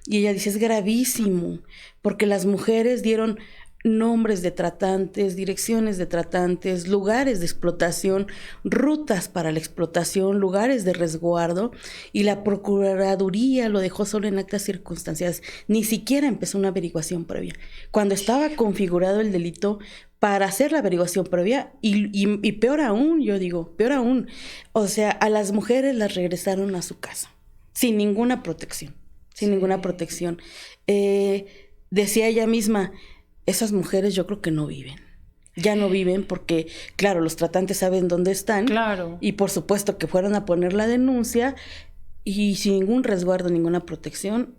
Y ella dice, es gravísimo, porque las mujeres dieron nombres de tratantes, direcciones de tratantes, lugares de explotación, rutas para la explotación, lugares de resguardo, y la Procuraduría lo dejó solo en actas circunstanciadas, ni siquiera empezó una averiguación previa. Cuando estaba configurado el delito, para hacer la averiguación previa y peor aún, yo digo, peor aún, o sea, a las mujeres las regresaron a su casa sin ninguna protección, sin ninguna protección. Decía ella misma, esas mujeres yo creo que no viven. Ya no viven porque, claro, los tratantes saben dónde están. Claro. Y por supuesto que fueron a poner la denuncia y sin ningún resguardo, ninguna protección.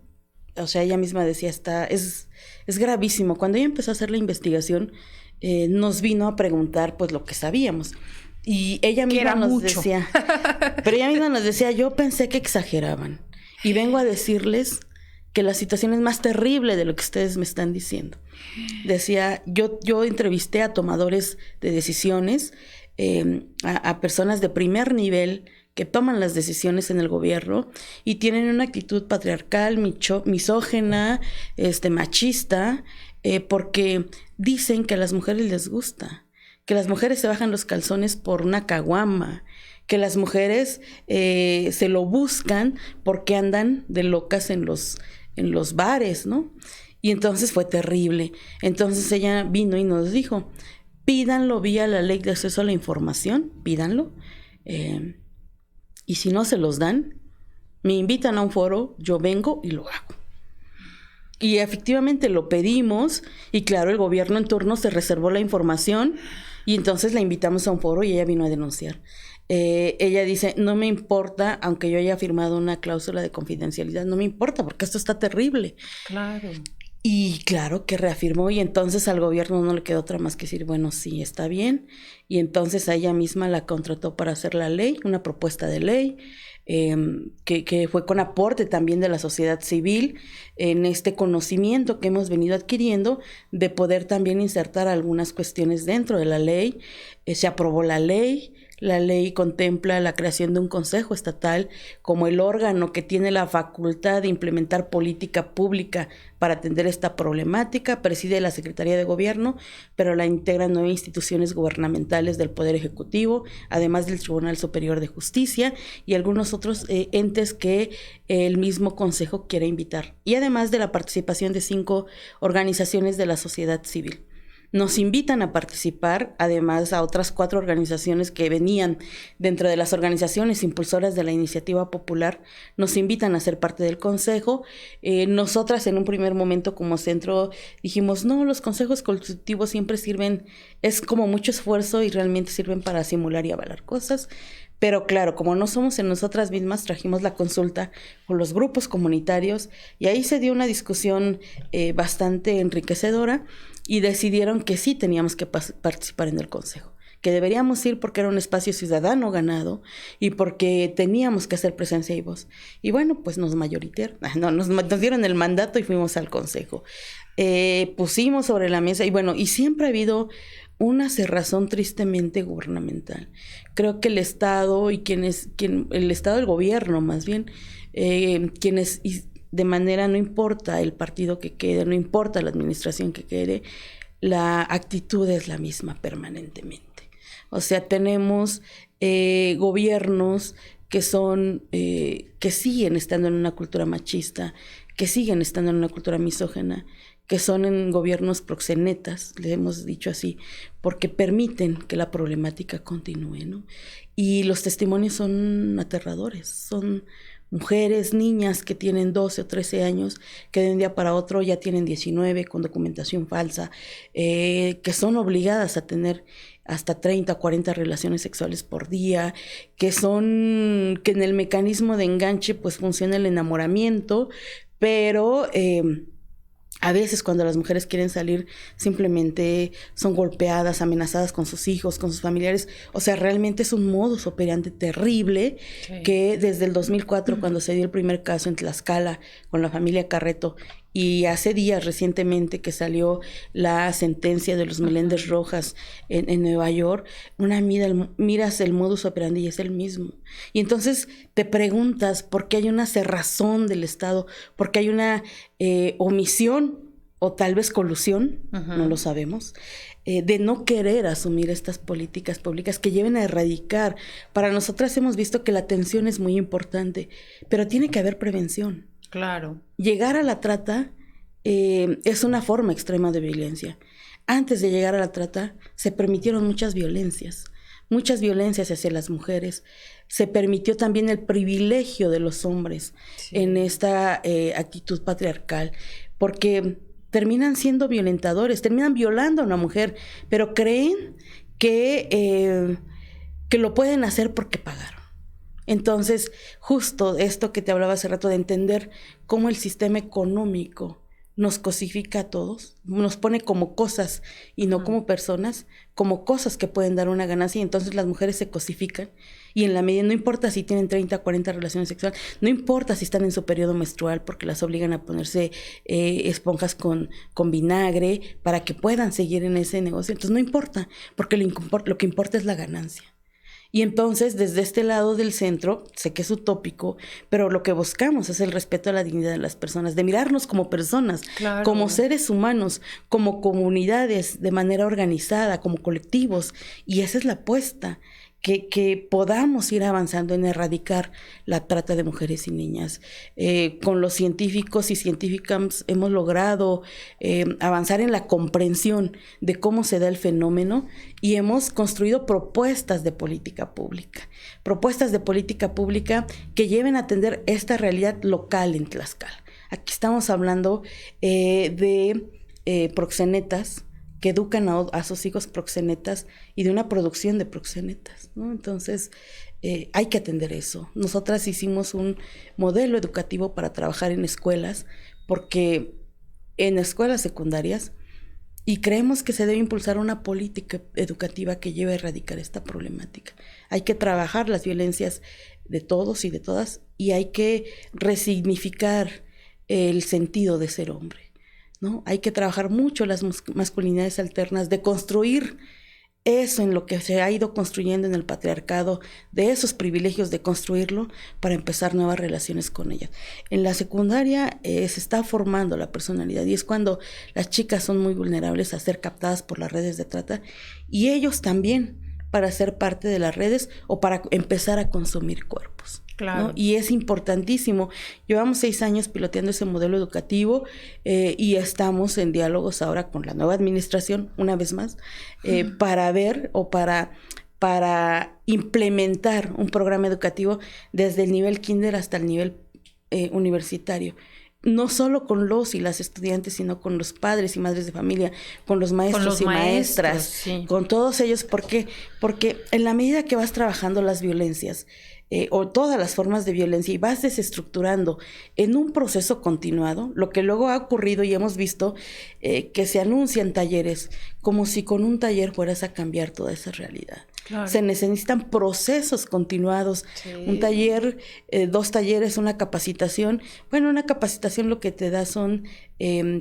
O sea, ella misma decía, es gravísimo. Cuando ella empezó a hacer la investigación, nos vino a preguntar pues lo que sabíamos. Y ella misma nos decía, pero ella misma nos decía, yo pensé que exageraban. Y vengo a decirles que la situación es más terrible de lo que ustedes me están diciendo. Decía, yo entrevisté a tomadores de decisiones, a personas de primer nivel que toman las decisiones en el gobierno y tienen una actitud patriarcal, misógena, machista, porque dicen que a las mujeres les gusta, que las mujeres se bajan los calzones por una caguama, que las mujeres se lo buscan porque andan de locas en los bares, ¿no? Y entonces fue terrible. Entonces ella vino y nos dijo, pídanlo vía la ley de acceso a la información, pídanlo. Y si no se los dan, me invitan a un foro, yo vengo y lo hago. Y efectivamente lo pedimos y claro, el gobierno en turno se reservó la información y entonces la invitamos a un foro y ella vino a denunciar. Ella dice, no me importa, aunque yo haya firmado una cláusula de confidencialidad, no me importa porque esto está terrible. Claro. Y claro que reafirmó y entonces al gobierno no le quedó otra más que decir, bueno, sí, está bien. Y entonces a ella misma la contrató para hacer la ley, una propuesta de ley, que fue con aporte también de la sociedad civil en este conocimiento que hemos venido adquiriendo de poder también insertar algunas cuestiones dentro de la ley. Se aprobó la ley. La ley contempla la creación de un consejo estatal como el órgano que tiene la facultad de implementar política pública para atender esta problemática. Preside la Secretaría de Gobierno, pero la integran 9 instituciones gubernamentales del Poder Ejecutivo, además del Tribunal Superior de Justicia y algunos otros entes que el mismo consejo quiere invitar. Y además de la participación de 5 organizaciones de la sociedad civil. Nos invitan a participar, además a otras 4 organizaciones que venían dentro de las organizaciones impulsoras de la iniciativa popular, nos invitan a ser parte del consejo. Nosotras en un primer momento como centro dijimos, no, los consejos consultivos siempre sirven, es como mucho esfuerzo y realmente sirven para simular y avalar cosas. Pero claro, como no somos en nosotras mismas, trajimos la consulta con los grupos comunitarios y ahí se dio una discusión bastante enriquecedora y decidieron que sí teníamos que participar en el consejo, que deberíamos ir porque era un espacio ciudadano ganado y porque teníamos que hacer presencia y voz. Y bueno, pues nos dieron el mandato y fuimos al consejo. Pusimos sobre la mesa y bueno, y siempre ha habido una cerrazón tristemente gubernamental. Creo que el Estado y el Estado, el gobierno más bien, quienes de manera, no importa el partido que quede, no importa la administración que quede, la actitud es la misma permanentemente. O sea, tenemos gobiernos que siguen estando en una cultura machista, que siguen estando en una cultura misógena, que son en gobiernos proxenetas, le hemos dicho así, porque permiten que la problemática continúe, ¿no? Y los testimonios son aterradores, son mujeres, niñas que tienen 12 o 13 años, que de un día para otro ya tienen 19 con documentación falsa, que son obligadas a tener hasta 30 o 40 relaciones sexuales por día, que en el mecanismo de enganche pues funciona el enamoramiento, pero a veces cuando las mujeres quieren salir simplemente son golpeadas, amenazadas con sus hijos, con sus familiares. O sea, realmente es un modus operandi terrible que desde el 2004, cuando se dio el primer caso en Tlaxcala con la familia Carreto, y hace días recientemente que salió la sentencia de los Meléndez Rojas en Nueva York, miras el modus operandi y es el mismo. Y entonces te preguntas por qué hay una cerrazón del Estado, por qué hay una omisión o tal vez colusión, no lo sabemos, de no querer asumir estas políticas públicas que lleven a erradicar. Para nosotras hemos visto que la atención es muy importante, pero tiene que haber prevención. Claro. Llegar a la trata es una forma extrema de violencia. Antes de llegar a la trata, se permitieron muchas violencias hacia las mujeres. Se permitió también el privilegio de los hombres en esta actitud patriarcal, porque terminan siendo violentadores, terminan violando a una mujer, pero creen que lo pueden hacer porque pagaron. Entonces, justo esto que te hablaba hace rato de entender cómo el sistema económico nos cosifica a todos, nos pone como cosas y no como personas, como cosas que pueden dar una ganancia, y entonces las mujeres se cosifican, y en la medida, no importa si tienen 30 o 40 relaciones sexuales, no importa si están en su periodo menstrual porque las obligan a ponerse esponjas con vinagre para que puedan seguir en ese negocio, entonces no importa, porque lo que importa es la ganancia. Y entonces, desde este lado del centro, sé que es utópico, pero lo que buscamos es el respeto a la dignidad de las personas, de mirarnos como personas, claro, como seres humanos, como comunidades, de manera organizada, como colectivos. Y esa es la apuesta, que podamos ir avanzando en erradicar la trata de mujeres y niñas. Con los científicos y científicas hemos logrado avanzar en la comprensión de cómo se da el fenómeno, y hemos construido propuestas de política pública que lleven a atender esta realidad local en Tlaxcala. Aquí estamos hablando de proxenetas que educan a sus hijos proxenetas y de una producción de proxenetas, ¿no? Entonces, hay que atender eso. Nosotras hicimos un modelo educativo para trabajar en escuelas, porque en escuelas secundarias, y creemos que se debe impulsar una política educativa que lleve a erradicar esta problemática. Hay que trabajar las violencias de todos y de todas, y hay que resignificar el sentido de ser hombre, ¿no? Hay que trabajar mucho las masculinidades alternas, de construir eso en lo que se ha ido construyendo en el patriarcado, de esos privilegios, de construirlo para empezar nuevas relaciones con ellas. En la secundaria se está formando la personalidad, y es cuando las chicas son muy vulnerables a ser captadas por las redes de trata, y ellos también, para ser parte de las redes o para empezar a consumir cuerpos. Claro. ¿No? Y es importantísimo. Llevamos 6 años piloteando ese modelo educativo, y estamos en diálogos ahora con la nueva administración, una vez más, para ver o para implementar un programa educativo desde el nivel kinder hasta el nivel universitario. No solo con los y las estudiantes, sino con los padres y madres de familia, con los maestros y maestras, sí, con todos ellos. ¿Por qué? Porque en la medida que vas trabajando las violencias, o todas las formas de violencia, y vas desestructurando en un proceso continuado, lo que luego ha ocurrido y hemos visto, que se anuncian talleres, como si con un taller fueras a cambiar toda esa realidad. Claro. Se necesitan procesos continuados, sí. Un taller, 2 talleres, una capacitación. Bueno, una capacitación lo que te da son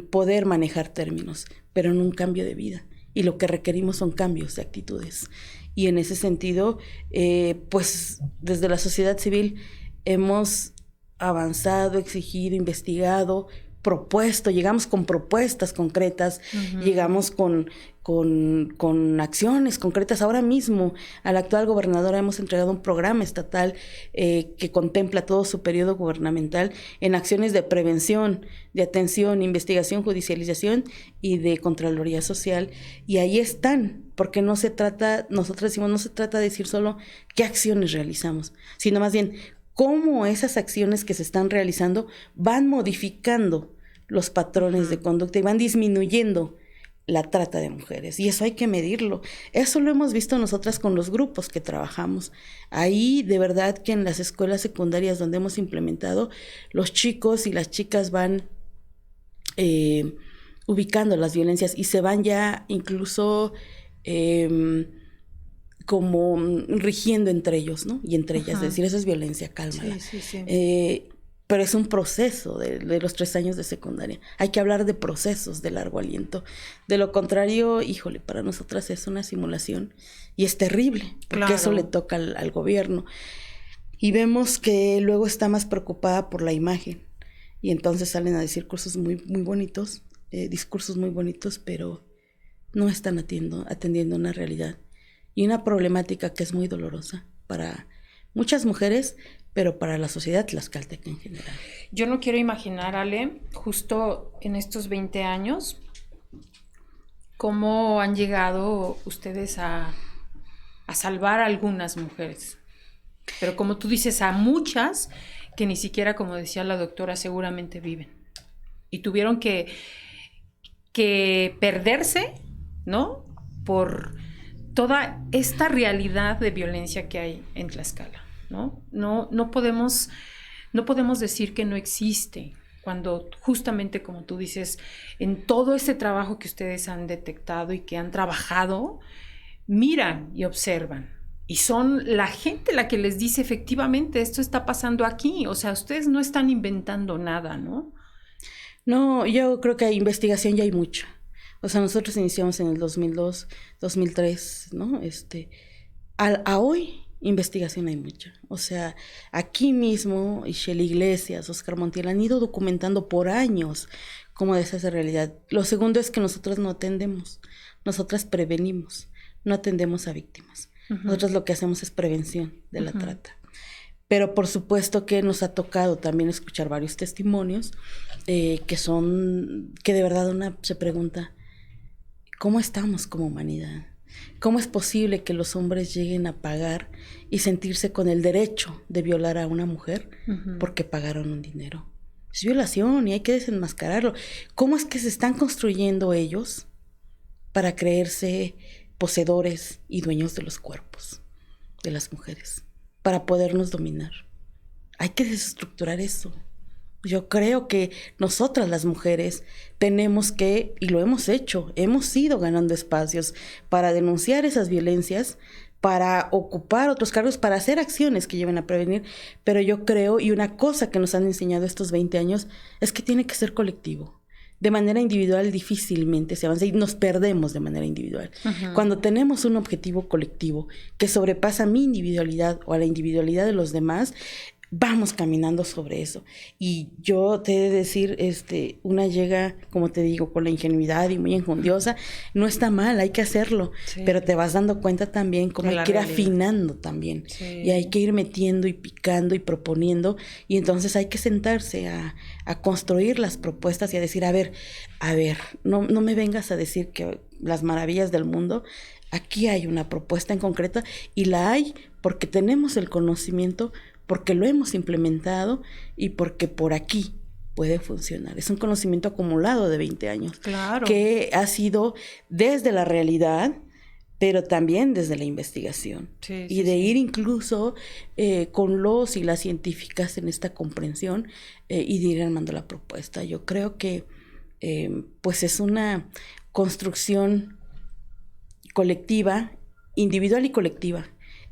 poder manejar términos, pero no un cambio de vida. Y lo que requerimos son cambios de actitudes. Y en ese sentido, pues desde la sociedad civil hemos avanzado, exigido, investigado, propuesto, llegamos con propuestas concretas, llegamos con acciones concretas. Ahora mismo a la actual gobernadora hemos entregado un programa estatal que contempla todo su periodo gubernamental en acciones de prevención, de atención, investigación, judicialización y de Contraloría Social, y ahí están, porque no se trata, nosotros decimos, no se trata de decir solo qué acciones realizamos, sino más bien cómo esas acciones que se están realizando van modificando los patrones de conducta y van disminuyendo la trata de mujeres. Y eso hay que medirlo. Eso lo hemos visto nosotras con los grupos que trabajamos. Ahí, de verdad que en las escuelas secundarias donde hemos implementado, los chicos y las chicas van ubicando las violencias y se van ya incluso como rigiendo entre ellos, ¿no? Y entre ellas, es decir, eso es violencia, cálmala. Sí. Pero es un proceso de los 3 años de secundaria. Hay que hablar de procesos de largo aliento. De lo contrario, híjole, para nosotras es una simulación y es terrible, porque claro, eso le toca al gobierno. Y vemos que luego está más preocupada por la imagen, y entonces salen a decir discursos muy bonitos, pero no están atendiendo una realidad y una problemática que es muy dolorosa para muchas mujeres, pero para la sociedad tlaxcalteca en general. Yo no quiero imaginar, Ale, justo en estos 20 años, ¿Cómo han llegado ustedes a salvar a algunas mujeres? Pero como tú dices, a muchas que ni siquiera, como decía la doctora, seguramente viven. Y tuvieron que perderse, ¿no? Por toda esta realidad de violencia que hay en Tlaxcala, ¿no? No podemos decir que no existe, cuando justamente, como tú dices, en todo este trabajo que ustedes han detectado y que han trabajado, miran y observan. Y son la gente la que les dice, efectivamente, esto está pasando aquí. O sea, ustedes no están inventando nada, ¿no? No, yo creo que hay investigación ya hay mucha. O sea, nosotros iniciamos en el 2002, 2003, ¿no? A hoy, investigación hay mucha. O sea, aquí mismo, Ishel Iglesias, Oscar Montiel han ido documentando por años cómo es esa realidad. Lo segundo es que nosotros no atendemos, nosotras prevenimos, no atendemos a víctimas. Nosotros lo que hacemos es prevención de la trata. Pero por supuesto que nos ha tocado también escuchar varios testimonios que de verdad una se pregunta, ¿cómo estamos como humanidad? ¿Cómo es posible que los hombres lleguen a pagar y sentirse con el derecho de violar a una mujer porque pagaron un dinero? Es violación y hay que desenmascararlo. ¿Cómo es que se están construyendo ellos para creerse poseedores y dueños de los cuerpos de las mujeres, para podernos dominar? Hay que desestructurar eso. Yo creo que nosotras las mujeres tenemos que, y lo hemos hecho, hemos ido ganando espacios para denunciar esas violencias, para ocupar otros cargos, para hacer acciones que lleven a prevenir, pero yo creo, y una cosa que nos han enseñado estos 20 años, es que tiene que ser colectivo. De manera individual difícilmente se avanza y nos perdemos de manera individual. Cuando tenemos un objetivo colectivo que sobrepasa mi individualidad o a la individualidad de los demás, vamos caminando sobre eso. Y yo te he de decir, una llega, como te digo, con la ingenuidad y muy enjundiosa. No está mal, hay que hacerlo. Sí. Pero te vas dando cuenta también cómo hay que ir afinando también. Sí. Y hay que ir metiendo y picando y proponiendo. Y entonces hay que sentarse a construir las propuestas y a decir, a ver, no me vengas a decir que las maravillas del mundo. Aquí hay una propuesta en concreto y la hay porque tenemos el conocimiento, porque lo hemos implementado y porque por aquí puede funcionar. Es un conocimiento acumulado de 20 años. Claro. Que ha sido desde la realidad, pero también desde la investigación. Sí, y de ir incluso con los y las científicas en esta comprensión y de ir armando la propuesta. Yo creo que pues es una construcción colectiva, individual y colectiva.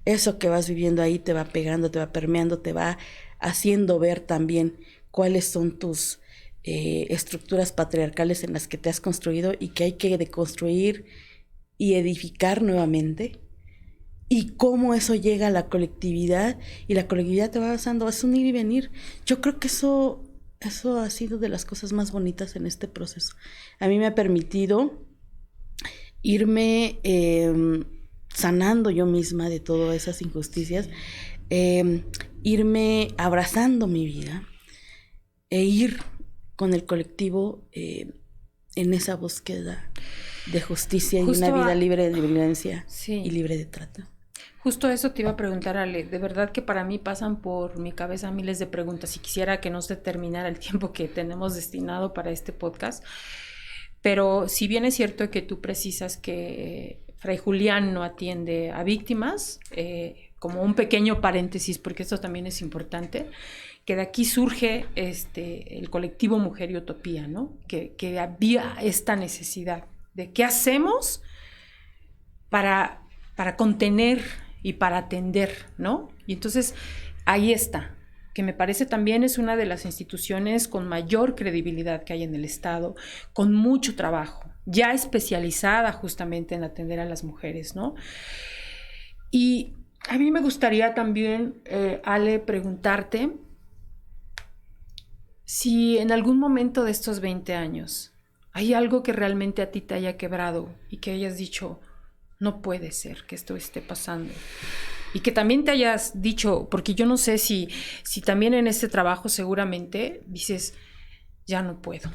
Eso que vas viviendo ahí te va pegando, te va permeando, te va haciendo ver también cuáles son tus estructuras patriarcales en las que te has construido y que hay que deconstruir y edificar nuevamente, y cómo eso llega a la colectividad y la colectividad te va avanzando, es un ir y venir. Yo creo que eso ha sido de las cosas más bonitas en este proceso. A mí me ha permitido irme sanando yo misma de todas esas injusticias, irme abrazando mi vida e ir con el colectivo en esa búsqueda de justicia. Justo y una vida libre de violencia y libre de trata. Justo eso te iba a preguntar, Ale. De verdad que para mí pasan por mi cabeza miles de preguntas y quisiera que no se terminara el tiempo que tenemos destinado para este podcast. Pero si bien es cierto que tú precisas que Fray Julián no atiende a víctimas, como un pequeño paréntesis, porque esto también es importante, que de aquí surge el colectivo Mujer y Utopía, ¿no? Que había esta necesidad de qué hacemos para contener y para atender, ¿no? Y entonces ahí está, que me parece también es una de las instituciones con mayor credibilidad que hay en el Estado, con mucho trabajo, ya especializada justamente en atender a las mujeres, ¿no? Y a mí me gustaría también, Ale, preguntarte si en algún momento de estos 20 años hay algo que realmente a ti te haya quebrado y que hayas dicho, no puede ser que esto esté pasando. Y que también te hayas dicho, porque yo no sé si también en este trabajo seguramente dices, ya no puedo.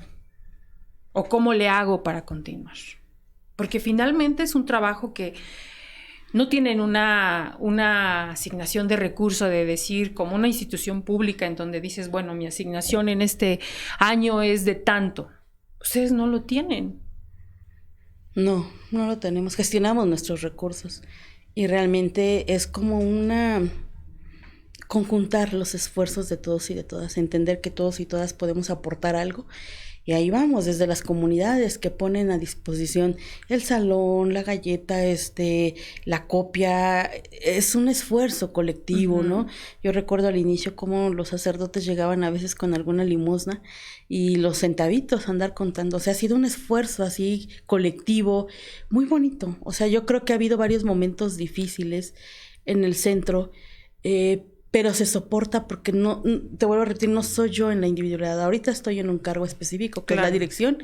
O cómo le hago para continuar. porque finalmente es un trabajo que no tienen una asignación de recurso de decir, como una institución pública en donde dices, bueno, mi asignación en este año es de tanto. Ustedes no lo tienen. No lo tenemos. Gestionamos nuestros recursos y realmente es como conjuntar los esfuerzos de todos y de todas, entender que todos y todas podemos aportar algo. Y ahí vamos, desde las comunidades que ponen a disposición el salón, la galleta, la copia, es un esfuerzo colectivo, ¿no? Yo recuerdo al inicio cómo los sacerdotes llegaban a veces con alguna limosna y los centavitos andar contando. O sea, ha sido un esfuerzo así colectivo, muy bonito. O sea, yo creo que ha habido varios momentos difíciles en el centro, pero se soporta porque no, te vuelvo a repetir, no soy yo en la individualidad. Ahorita estoy en un cargo específico, que es la dirección,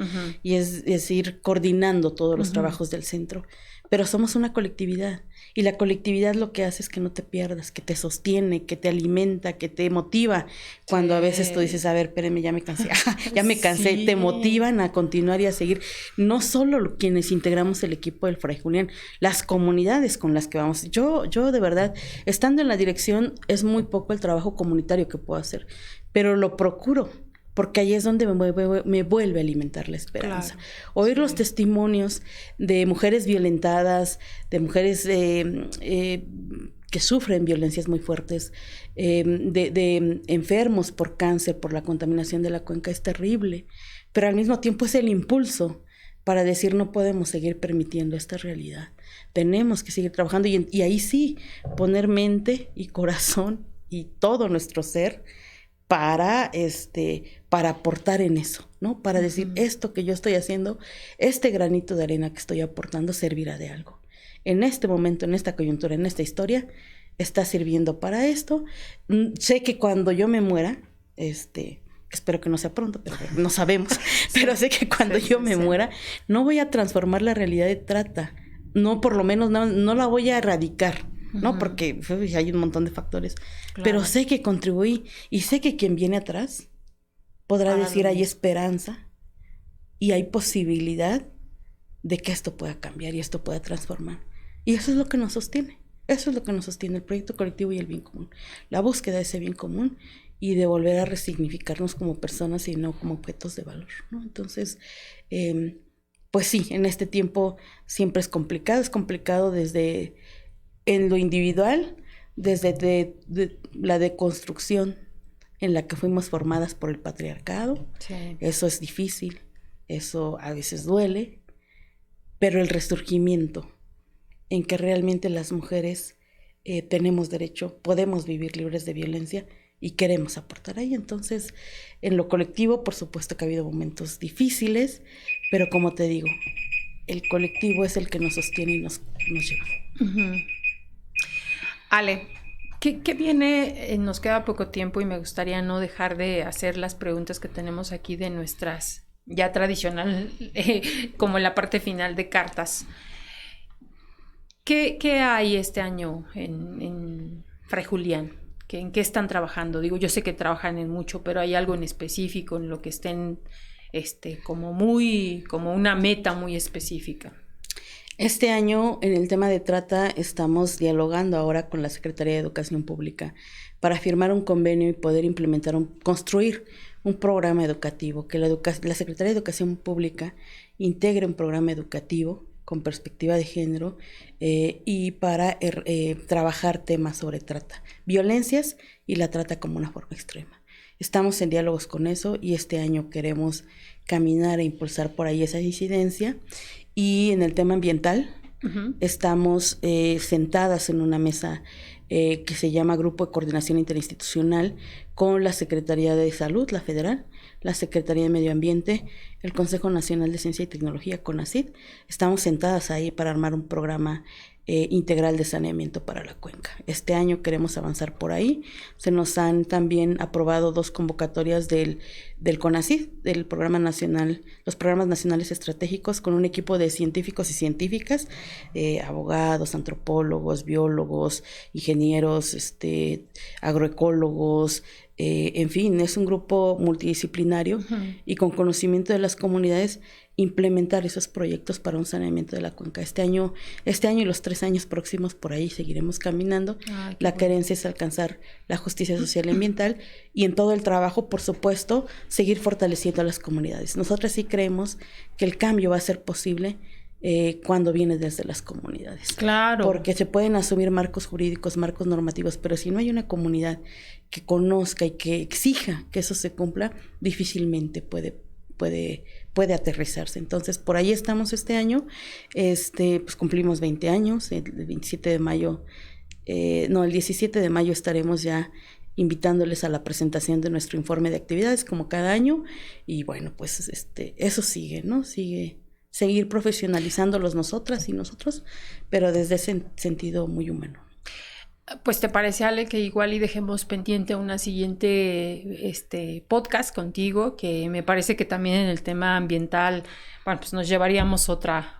y es ir coordinando todos los trabajos del centro. Pero somos una colectividad, y la colectividad lo que hace es que no te pierdas, que te sostiene, que te alimenta, que te motiva. Cuando a veces tú dices, a ver, espérame, ya me cansé, ya me cansé, te motivan a continuar y a seguir. No solo quienes integramos el equipo del Fray Julián, las comunidades con las que vamos. Yo de verdad, estando en la dirección, es muy poco el trabajo comunitario que puedo hacer, pero lo procuro, porque ahí es donde me vuelve a alimentar la esperanza. Claro, oír los testimonios de mujeres violentadas, de mujeres que sufren violencias muy fuertes, de enfermos por cáncer, por la contaminación de la cuenca, es terrible, pero al mismo tiempo es el impulso para decir no podemos seguir permitiendo esta realidad. Tenemos que seguir trabajando y ahí sí, poner mente y corazón y todo nuestro ser para aportar en eso, ¿no? Para decir, esto que yo estoy haciendo, este granito de arena que estoy aportando servirá de algo. En este momento, en esta coyuntura, en esta historia, está sirviendo para esto. Sé que cuando yo me muera, espero que no sea pronto, pero no sabemos, pero sé que cuando yo me muera, no voy a transformar la realidad de trata, no, por lo menos no la voy a erradicar, ¿no? Porque hay un montón de factores. Claro. Pero sé que contribuí y sé que quien viene atrás podrá decir hay esperanza y hay posibilidad de que esto pueda cambiar y esto pueda transformar. Y eso es lo que nos sostiene. Eso es lo que nos sostiene, el proyecto colectivo y el bien común. La búsqueda de ese bien común y de volver a resignificarnos como personas y no como objetos de valor, ¿no? Entonces, pues sí, en este tiempo siempre es complicado desde en lo individual, desde la deconstrucción en la que fuimos formadas por el patriarcado. Sí. Eso es difícil, eso a veces duele, pero el resurgimiento en que realmente las mujeres tenemos derecho, podemos vivir libres de violencia y queremos aportar ahí. Entonces, en lo colectivo, por supuesto que ha habido momentos difíciles, pero como te digo, el colectivo es el que nos sostiene y nos lleva. Ale, ¿qué viene? Nos queda poco tiempo y me gustaría no dejar de hacer las preguntas que tenemos aquí de nuestras, ya tradicional, como en la parte final de cartas. ¿Qué hay este año en Fray Julián? ¿En qué están trabajando? Digo, yo sé que trabajan en mucho, pero ¿hay algo en específico en lo que estén como una meta muy específica? Este año, en el tema de trata, estamos dialogando ahora con la Secretaría de Educación Pública para firmar un convenio y poder construir un programa educativo, que la Secretaría de Educación Pública integre un programa educativo con perspectiva de género y para trabajar temas sobre trata, violencias y la trata como una forma extrema. Estamos en diálogos con eso y este año queremos caminar e impulsar por ahí esa incidencia. Y en el tema ambiental, estamos sentadas en una mesa que se llama Grupo de Coordinación Interinstitucional con la Secretaría de Salud, la Federal, la Secretaría de Medio Ambiente, el Consejo Nacional de Ciencia y Tecnología, CONACYT. Estamos sentadas ahí para armar un programa integral de saneamiento para la cuenca. Este año queremos avanzar por ahí. Se nos han también aprobado 2 convocatorias del CONACYT, del Programa Nacional, los Programas Nacionales Estratégicos, con un equipo de científicos y científicas, abogados, antropólogos, biólogos, ingenieros, ingenieros, agroecólogos, en fin, es un grupo multidisciplinario y con conocimiento de las comunidades implementar esos proyectos para un saneamiento de la cuenca. Este año y los 3 años próximos por ahí seguiremos caminando. La querencia es alcanzar la justicia social y ambiental y en todo el trabajo, por supuesto, seguir fortaleciendo a las comunidades. Nosotras sí creemos que el cambio va a ser posible cuando viene desde las comunidades. Claro. Porque se pueden asumir marcos jurídicos, marcos normativos, pero si no hay una comunidad que conozca y que exija que eso se cumpla, difícilmente puede aterrizarse. Entonces, por ahí estamos este año. Pues cumplimos 20 años, el 17 de mayo, el 17 de mayo estaremos ya invitándoles a la presentación de nuestro informe de actividades como cada año y bueno, pues eso sigue, ¿no? Seguir profesionalizándolos nosotras y nosotros, pero desde ese sentido muy humano. Pues te parece, Ale, que igual y dejemos pendiente una siguiente podcast contigo, que me parece que también en el tema ambiental, bueno, pues nos llevaríamos otra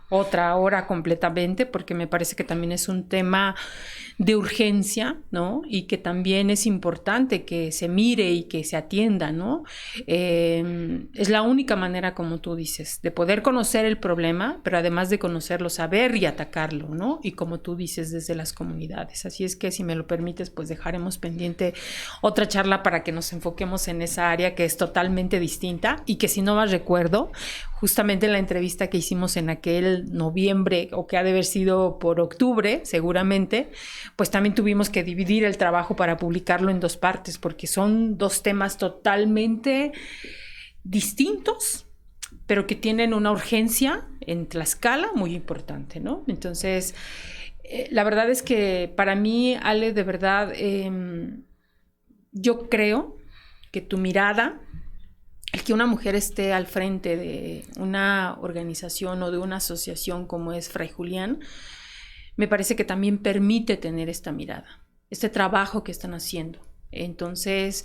hora completamente, porque me parece que también es un tema de urgencia, ¿no? Y que también es importante que se mire y que se atienda, ¿no? Es la única manera, como tú dices, de poder conocer el problema, pero además de conocerlo, saber y atacarlo, ¿no? Y como tú dices, desde las comunidades. Así es que, si me lo permites, pues dejaremos pendiente otra charla para que nos enfoquemos en esa área que es totalmente distinta y que, si no mal recuerdo, justamente en la entrevista que hicimos en aquel noviembre, o que ha de haber sido por octubre, seguramente, pues también tuvimos que dividir el trabajo para publicarlo en 2 partes, porque son 2 temas totalmente distintos, pero que tienen una urgencia en Tlaxcala muy importante, ¿no? Entonces, la verdad es que para mí, Ale, de verdad, yo creo que tu mirada, el que una mujer esté al frente de una organización o de una asociación como es Fray Julián, me parece que también permite tener esta mirada, este trabajo que están haciendo. Entonces,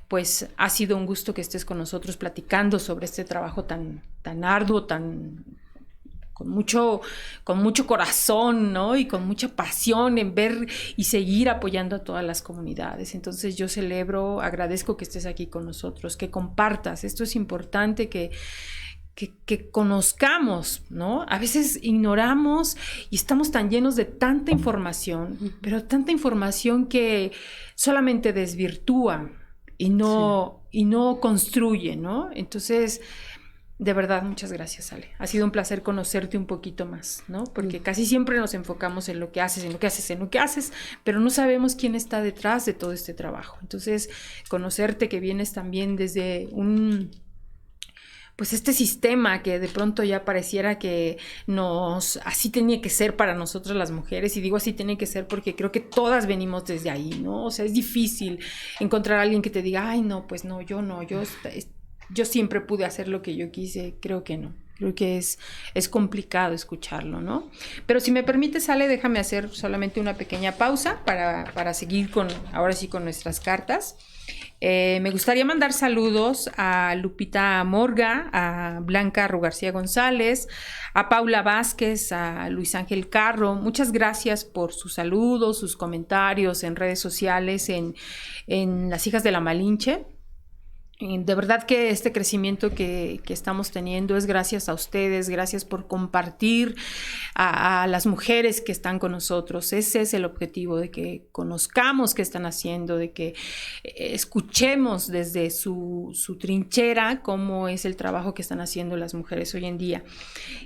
pues ha sido un gusto que estés con nosotros platicando sobre este trabajo tan arduo, con mucho corazón, ¿no? Y con mucha pasión en ver y seguir apoyando a todas las comunidades. Entonces yo agradezco que estés aquí con nosotros, que compartas. Esto es importante, que conozcamos, ¿no? A veces ignoramos y estamos tan llenos de tanta información, pero tanta información que solamente desvirtúa y no construye, ¿no? Entonces, de verdad, muchas gracias, Ale. Ha sido un placer conocerte un poquito más, ¿no? Porque casi siempre nos enfocamos en lo que haces, pero no sabemos quién está detrás de todo este trabajo. Entonces, conocerte, que vienes también desde pues este sistema que de pronto ya pareciera que así tenía que ser para nosotras las mujeres, y digo así tiene que ser porque creo que todas venimos desde ahí, ¿no? O sea, es difícil encontrar a alguien que te diga, ay, no, pues no, yo siempre pude hacer lo que yo quise. Creo que no. Creo que es complicado escucharlo, ¿no? Pero si me permites, Ale, déjame hacer solamente una pequeña pausa para seguir ahora sí con nuestras cartas. Me gustaría mandar saludos a Lupita Morga, a Blanca Rugarcía González, a Paula Vázquez, a Luis Ángel Carro. Muchas gracias por sus saludos, sus comentarios en redes sociales, en Las Hijas de la Malinche. De verdad que este crecimiento que estamos teniendo es gracias a ustedes, gracias por compartir a las mujeres que están con nosotros. Ese es el objetivo, de que conozcamos qué están haciendo, de que escuchemos desde su trinchera cómo es el trabajo que están haciendo las mujeres hoy en día.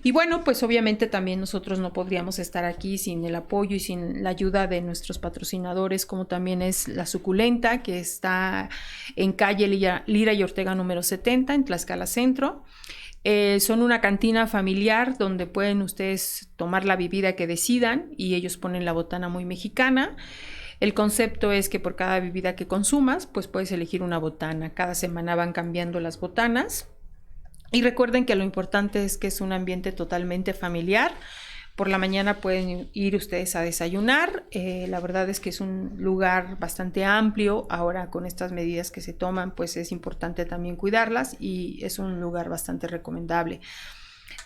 Y bueno, pues obviamente también nosotros no podríamos estar aquí sin el apoyo y sin la ayuda de nuestros patrocinadores, como también es La Suculenta, que está en calle Lira y Ortega número 70 en Tlaxcala Centro. Son una cantina familiar donde pueden ustedes tomar la bebida que decidan, y ellos ponen la botana muy mexicana. El concepto es que por cada bebida que consumas, pues puedes elegir una botana. Cada semana van cambiando las botanas. Y recuerden que lo importante es que es un ambiente totalmente familiar. Por la mañana pueden ir ustedes a desayunar. La verdad es que es un lugar bastante amplio. Ahora, con estas medidas que se toman, pues es importante también cuidarlas, y es un lugar bastante recomendable.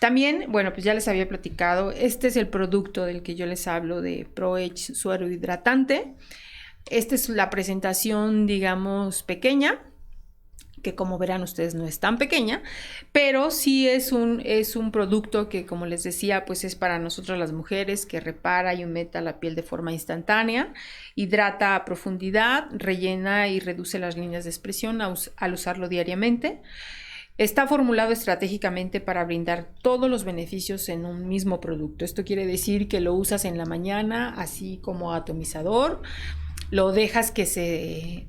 También, bueno, pues ya les había platicado, este es el producto del que yo les hablo de ProAge Suero Hidratante. Esta es la presentación, digamos, pequeña, que como verán ustedes no es tan pequeña, pero sí es un producto que, como les decía, pues es para nosotras las mujeres, que repara y humecta la piel de forma instantánea, hidrata a profundidad, rellena y reduce las líneas de expresión al usarlo diariamente. Está formulado estratégicamente para brindar todos los beneficios en un mismo producto. Esto quiere decir que lo usas en la mañana, así como atomizador, lo dejas que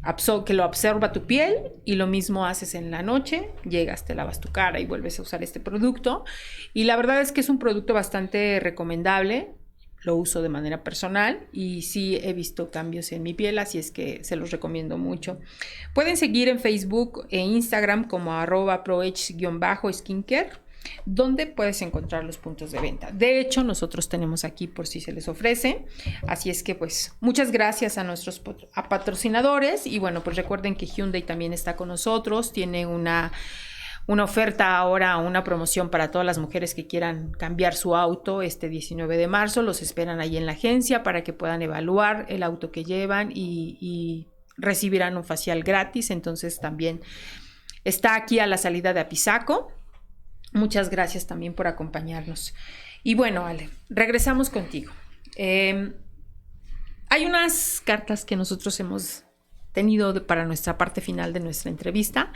lo absorba tu piel y lo mismo haces en la noche, llegas, te lavas tu cara y vuelves a usar este producto. Y la verdad es que es un producto bastante recomendable. Lo uso de manera personal y sí he visto cambios en mi piel, así es que se los recomiendo mucho. Pueden seguir en Facebook e Instagram como @proage_skincare, donde puedes encontrar los puntos de venta. De hecho, nosotros tenemos aquí por si se les ofrece. Así es que pues muchas gracias a nuestros patrocinadores y bueno, pues recuerden que Hyundai también está con nosotros, tiene una oferta ahora, una promoción para todas las mujeres que quieran cambiar su auto este 19 de marzo. Los esperan ahí en la agencia para que puedan evaluar el auto que llevan y recibirán un facial gratis. Entonces también está aquí a la salida de Apizaco. Muchas gracias también por acompañarnos. Y bueno, Ale, regresamos contigo. Hay unas cartas que nosotros hemos tenido para nuestra parte final de nuestra entrevista.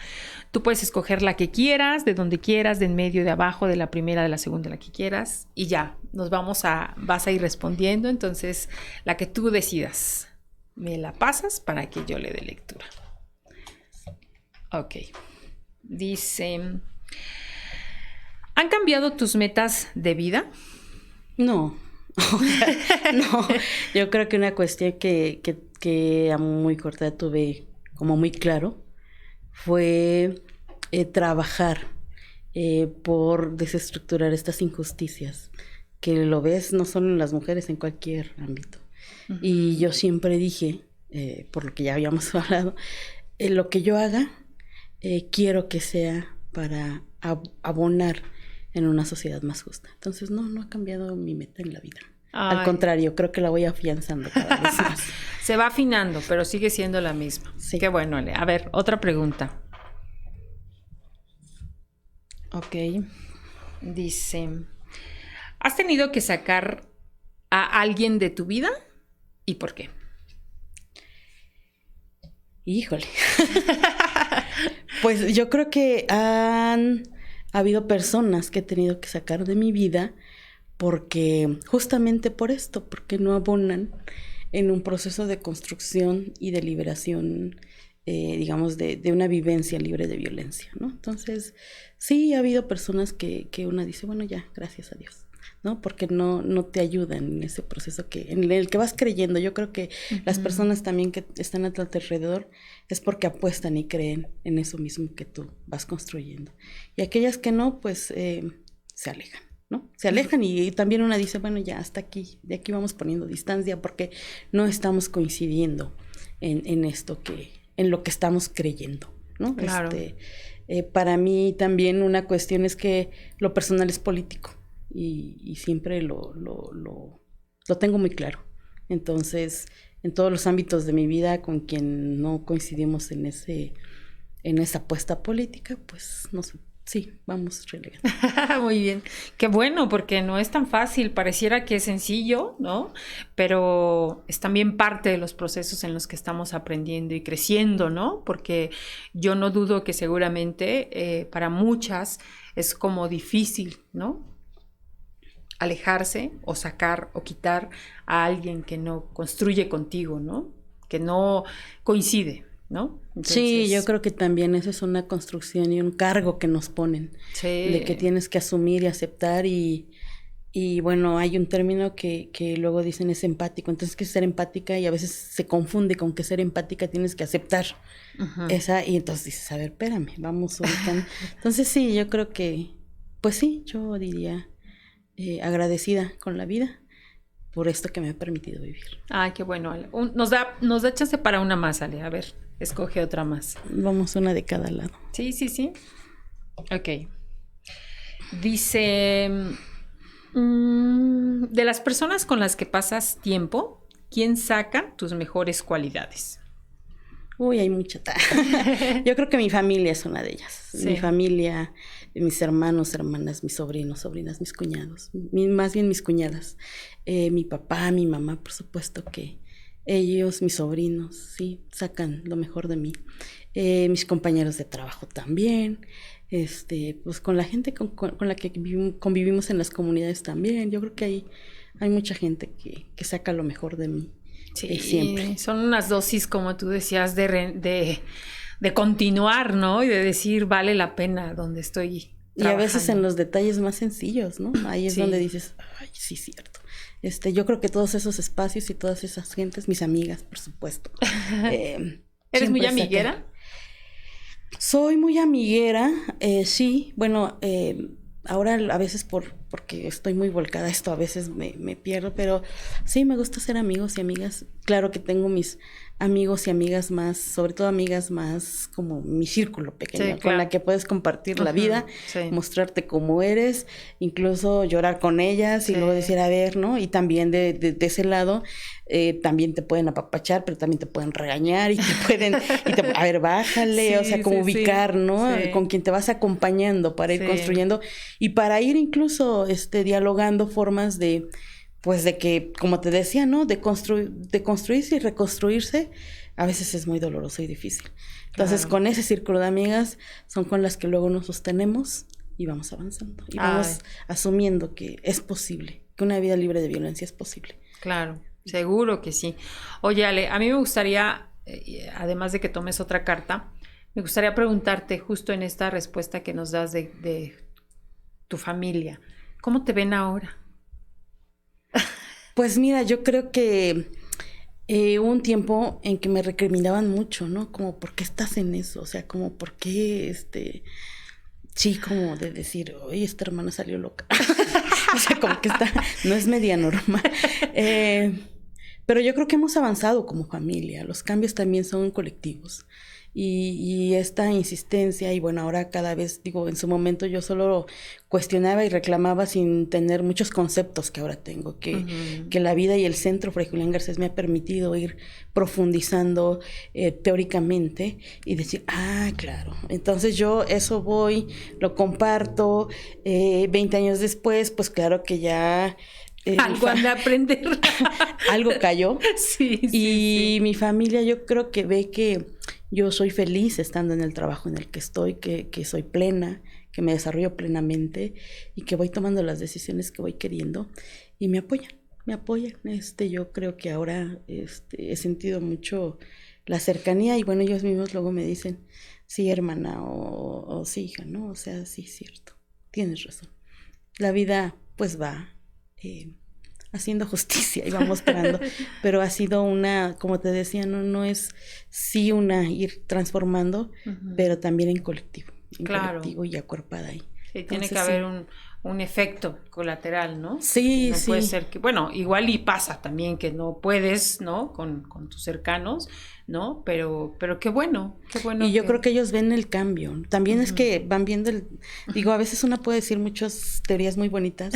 Tú puedes escoger la que quieras, de donde quieras, de en medio, de abajo, de la primera, de la segunda, la que quieras. Y ya, vas a ir respondiendo. Entonces, la que tú decidas, me la pasas para que yo le dé lectura. Ok. Dice... ¿Han cambiado tus metas de vida? No. No. Yo creo que una cuestión que a muy corta edad tuve como muy claro fue trabajar por desestructurar estas injusticias, que lo ves no solo en las mujeres, en cualquier ámbito. Uh-huh. Y yo siempre dije, por lo que ya habíamos hablado, lo que yo haga, quiero que sea para abonar en una sociedad más justa. Entonces, no ha cambiado mi meta en la vida. Ay. Al contrario, creo que la voy afianzando cada vez más. Se va afinando, pero sigue siendo la misma. Sí. Qué bueno, Ale. A ver, otra pregunta. Ok. Dice, ¿has tenido que sacar a alguien de tu vida? ¿Y por qué? Híjole. Pues yo creo que ha habido personas que he tenido que sacar de mi vida porque justamente por esto, porque no abonan en un proceso de construcción y de liberación, digamos, de una vivencia libre de violencia, ¿no? Entonces, sí ha habido personas que una dice, bueno, ya, gracias a Dios, ¿no? Porque no te ayudan en ese proceso en el que vas creyendo. Yo creo que uh-huh. Las personas también que están a tu alrededor es porque apuestan y creen en eso mismo que tú vas construyendo. Y aquellas que no, pues se alejan, ¿no? Se alejan y también una dice, bueno, ya hasta aquí, de aquí vamos poniendo distancia porque no estamos coincidiendo en esto en lo que estamos creyendo, ¿no? Claro. Para mí también una cuestión es que lo personal es político. Y siempre lo tengo muy claro. Entonces, en todos los ámbitos de mi vida, con quien no coincidimos en esa apuesta política, pues no sé, sí, vamos relegando. Muy bien. Qué bueno, porque no es tan fácil. Pareciera que es sencillo, ¿no? Pero es también parte de los procesos en los que estamos aprendiendo y creciendo, ¿no? Porque yo no dudo que seguramente para muchas es como difícil, ¿no? Alejarse o sacar o quitar a alguien que no construye contigo, ¿no? Que no coincide, ¿no? Entonces, sí, yo creo que también eso es una construcción y un cargo que nos ponen. Sí. De que tienes que asumir y aceptar y bueno, hay un término que luego dicen es empático. Entonces, que ser empática y a veces se confunde con que ser empática tienes que aceptar uh-huh. esa y entonces dices, a ver, espérame, vamos ubicando. Entonces, sí, yo creo que, pues sí, yo diría... agradecida con la vida por esto que me ha permitido vivir. Ay, qué bueno, Ale. Nos da chance para una más, Ale. A ver, escoge otra más. Vamos una de cada lado. Sí. Ok. Dice, de las personas con las que pasas tiempo, ¿quién saca tus mejores cualidades? Uy, hay mucha. Yo creo que mi familia es una de ellas. Sí. Mi familia, mis hermanos, hermanas, mis sobrinos, sobrinas, mis cuñados. Más bien mis cuñadas. Mi papá, mi mamá, por supuesto que ellos, mis sobrinos, sí, sacan lo mejor de mí. Mis compañeros de trabajo también. Pues con la gente con la que convivimos en las comunidades también. Yo creo que hay mucha gente que saca lo mejor de mí. Sí, siempre. Son unas dosis, como tú decías, de continuar, ¿no? Y de decir, vale la pena donde estoy trabajando. Y a veces en los detalles más sencillos, ¿no? Ahí es donde dices, ay, sí, cierto. Yo creo que todos esos espacios y todas esas gentes, mis amigas, por supuesto. ¿Eres muy amiguera? Soy muy amiguera, sí. Bueno, ahora a veces porque estoy muy volcada a esto, a veces me pierdo, pero sí me gusta ser amigos y amigas. Claro que tengo mis amigos y amigas más, sobre todo amigas más como mi círculo pequeño, sí, claro, con la que puedes compartir la vida, sí, mostrarte cómo eres, incluso llorar con ellas, sí, y luego decir, a ver, ¿no? Y también de ese lado, también te pueden apapachar, pero también te pueden regañar y te pueden, a ver, bájale, sí, o sea, como ubicar, ¿no? Sí. Con quien te vas acompañando para ir construyendo y para ir incluso dialogando formas de que, como te decía, ¿no? De construirse y reconstruirse, a veces es muy doloroso y difícil. Entonces, con ese círculo de amigas son con las que luego nos sostenemos y vamos avanzando. Y vamos asumiendo que es posible, que una vida libre de violencia es posible. Claro, seguro que sí. Oye, Ale, a mí me gustaría, además de que tomes otra carta, me gustaría preguntarte justo en esta respuesta que nos das de tu familia, ¿cómo te ven ahora? Pues mira, yo creo que hubo un tiempo en que me recriminaban mucho, ¿no? Como, ¿por qué estás en eso? O sea, como, ¿por qué, sí, como de decir, oye, esta hermana salió loca. O sea, como que no es media normal. Pero yo creo que hemos avanzado como familia. Los cambios también son colectivos. Y esta insistencia, y bueno, ahora cada vez, digo, en su momento yo solo cuestionaba y reclamaba sin tener muchos conceptos que ahora tengo, que la vida y el centro Fray Julián Garcés me ha permitido ir profundizando teóricamente y decir, claro, entonces yo eso lo comparto, 20 años después, pues claro que ya... algo han de aprender. Algo cayó. Sí, y mi familia yo creo que ve que yo soy feliz estando en el trabajo en el que estoy, que soy plena, que me desarrollo plenamente y que voy tomando las decisiones que voy queriendo y me apoyan. Yo creo que ahora he sentido mucho la cercanía y bueno, ellos mismos luego me dicen, sí, hermana, o sí, hija, ¿no? O sea, sí, cierto, tienes razón. La vida pues va haciendo justicia y va mostrando, pero ha sido como te decía, no es sí ir transformando, pero también en colectivo, colectivo y acuerpada ahí. Sí, entonces, tiene que haber un efecto colateral, ¿no? Sí, no puede ser que, bueno, igual y pasa también que no puedes, ¿no? Con tus cercanos, ¿no? Pero qué bueno. Y yo creo que ellos ven el cambio. También es que van viendo digo, a veces uno puede decir muchas teorías muy bonitas,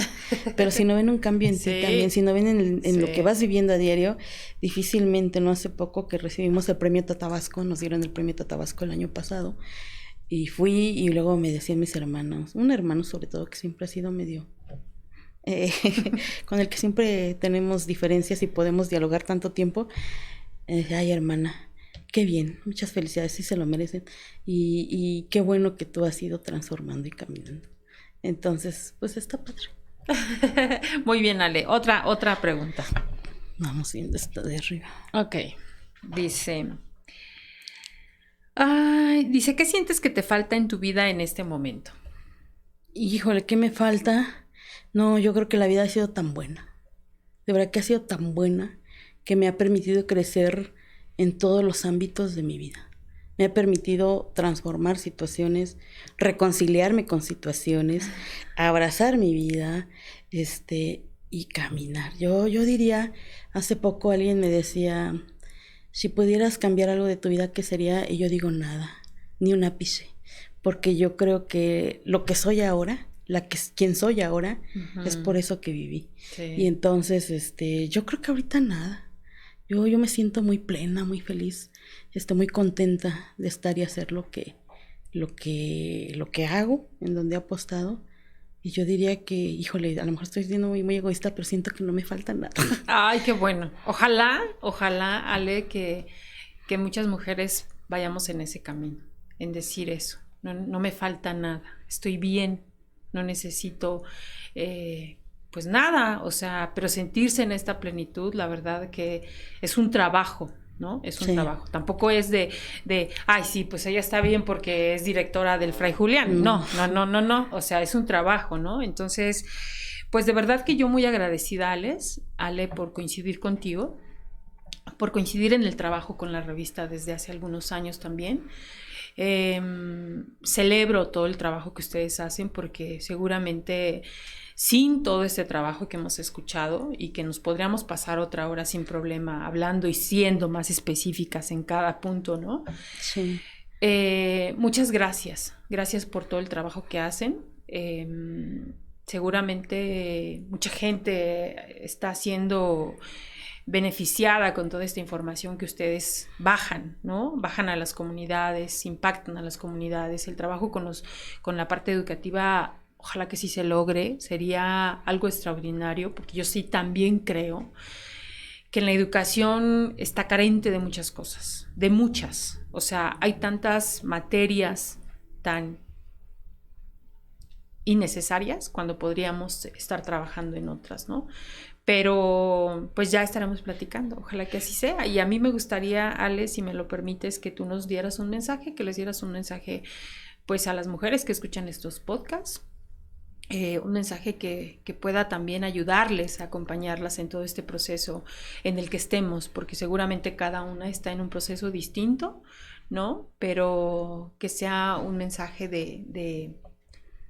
pero si no ven un cambio en ti también, si no ven en lo que vas viviendo a diario, difícilmente, no hace poco que recibimos el premio Tatabasco, nos dieron el premio Tatabasco el año pasado, y fui y luego me decían mis hermanos, un hermano sobre todo que siempre ha sido medio... con el que siempre tenemos diferencias y podemos dialogar tanto tiempo, ay hermana, qué bien, muchas felicidades, sí se lo merecen y qué bueno que tú has ido transformando y caminando. Entonces, pues está padre. Muy bien, Ale. Otra pregunta. Vamos viendo esto de arriba. Ok. Dice, ¿qué sientes que te falta en tu vida en este momento? Híjole, ¿qué me falta? No, yo creo que la vida ha sido tan buena. De verdad que ha sido tan buena que me ha permitido crecer en todos los ámbitos de mi vida. Me ha permitido transformar situaciones, reconciliarme con situaciones, abrazar mi vida, y caminar. Yo diría, hace poco alguien me decía, si pudieras cambiar algo de tu vida, ¿qué sería? Y yo digo nada, ni un ápice, porque yo creo que lo que soy ahora quien soy ahora, es por eso que viví. Sí. Y entonces, yo creo que ahorita nada. Yo me siento muy plena, muy feliz, muy contenta de estar y hacer lo que hago, en donde he apostado. Y yo diría que, híjole, a lo mejor estoy siendo muy, muy egoísta, pero siento que no me falta nada. Ay, qué bueno. Ojalá, Ale, que muchas mujeres vayamos en ese camino, en decir eso. No me falta nada, estoy bien, no necesito pues nada, o sea, pero sentirse en esta plenitud, la verdad que es un trabajo, ¿no? Es un trabajo. Tampoco es de, ay, sí, pues ella está bien porque es directora del Fray Julián. No. O sea, es un trabajo, ¿no? Entonces, pues de verdad que yo muy agradecida, Ale, por coincidir contigo, por coincidir en el trabajo con la revista desde hace algunos años también. Celebro todo el trabajo que ustedes hacen porque seguramente sin todo este trabajo que hemos escuchado y que nos podríamos pasar otra hora sin problema hablando y siendo más específicas en cada punto, ¿no? Sí. Muchas gracias. Gracias por todo el trabajo que hacen. Seguramente mucha gente está siendo beneficiada con toda esta información que ustedes bajan, ¿no? Bajan a las comunidades, impactan a las comunidades. El trabajo con la parte educativa, ojalá que sí se logre, sería algo extraordinario, porque yo sí también creo que en la educación está carente de muchas cosas, de muchas. O sea, hay tantas materias tan innecesarias cuando podríamos estar trabajando en otras, ¿no? Pero pues ya estaremos platicando, ojalá que así sea. Y a mí me gustaría, Ale, si me lo permites, que tú nos dieras un mensaje, que les dieras un mensaje pues a las mujeres que escuchan estos podcasts, un mensaje que pueda también ayudarles a acompañarlas en todo este proceso en el que estemos, porque seguramente cada una está en un proceso distinto, ¿no? Pero que sea un mensaje de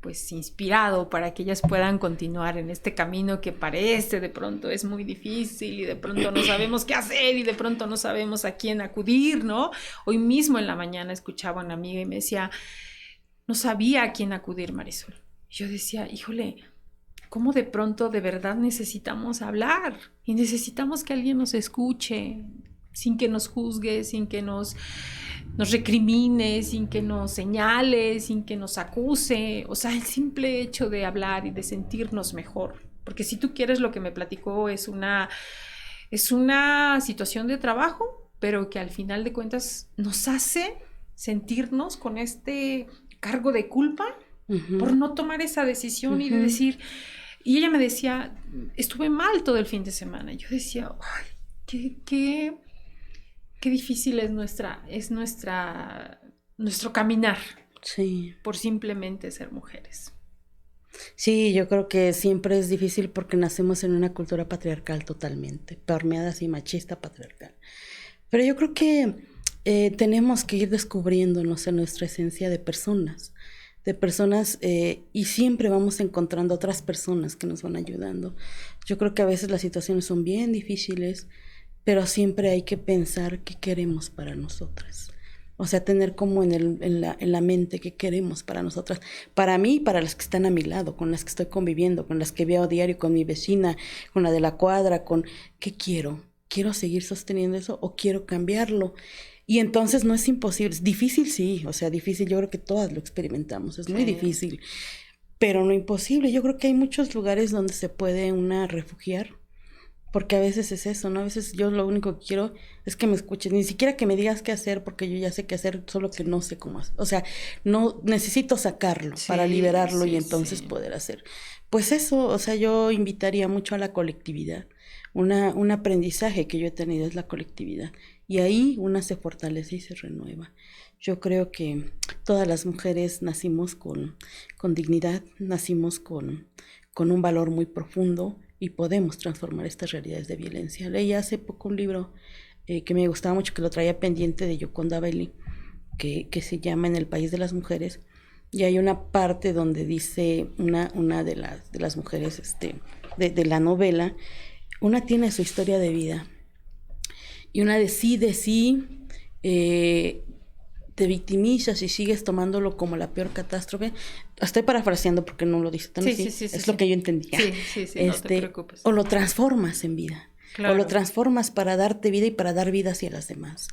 pues inspirado para que ellas puedan continuar en este camino que parece de pronto es muy difícil y de pronto no sabemos qué hacer y de pronto no sabemos a quién acudir, ¿no? Hoy mismo en la mañana escuchaba a una amiga y me decía, no sabía a quién acudir, Marisol. Yo decía, híjole, ¿cómo de pronto de verdad necesitamos hablar? Y necesitamos que alguien nos escuche sin que nos juzgue, sin que nos recrimine, sin que nos señale, sin que nos acuse. O sea, el simple hecho de hablar y de sentirnos mejor. Porque si tú quieres, lo que me platicó es una situación de trabajo, pero que al final de cuentas nos hace sentirnos con este cargo de culpa por no tomar esa decisión y de decir... Y ella me decía, estuve mal todo el fin de semana. Y yo decía, ay, qué difícil es nuestro caminar. Sí. Por simplemente ser mujeres. Sí, yo creo que siempre es difícil porque nacemos en una cultura patriarcal totalmente, permeada así, machista, patriarcal. Pero yo creo que tenemos que ir descubriéndonos en nuestra esencia de personas, y siempre vamos encontrando otras personas que nos van ayudando. Yo creo que a veces las situaciones son bien difíciles, pero siempre hay que pensar qué queremos para nosotras. O sea, tener como en la mente qué queremos para nosotras. Para mí y para las que están a mi lado, con las que estoy conviviendo, con las que veo a diario, con mi vecina, con la de la cuadra, ¿qué quiero? ¿Quiero seguir sosteniendo eso o quiero cambiarlo? Y entonces no es imposible. Es difícil, sí. O sea, difícil, yo creo que todas lo experimentamos. Es muy difícil, pero no imposible. Yo creo que hay muchos lugares donde se puede una refugiar. Porque a veces es eso, ¿no? A veces yo lo único que quiero es que me escuches, ni siquiera que me digas qué hacer, porque yo ya sé qué hacer, solo que no sé cómo hacer. O sea, no necesito sacarlo para liberarlo y entonces poder hacer. Pues eso, o sea, yo invitaría mucho a la colectividad. Un aprendizaje que yo he tenido es la colectividad. Y ahí una se fortalece y se renueva. Yo creo que todas las mujeres nacimos con dignidad, nacimos con un valor muy profundo, y podemos transformar estas realidades de violencia. Leí hace poco un libro que me gustaba mucho, que lo traía pendiente, de Yoconda Belli, que se llama En el país de las mujeres, y hay una parte donde dice una de las mujeres de la novela, una tiene su historia de vida y una decide si te victimizas y sigues tomándolo como la peor catástrofe. Estoy parafraseando porque no lo dice tan así. Es lo que yo entendía. Sí, no te preocupes. O lo transformas en vida. Claro. O lo transformas para darte vida y para dar vida hacia las demás.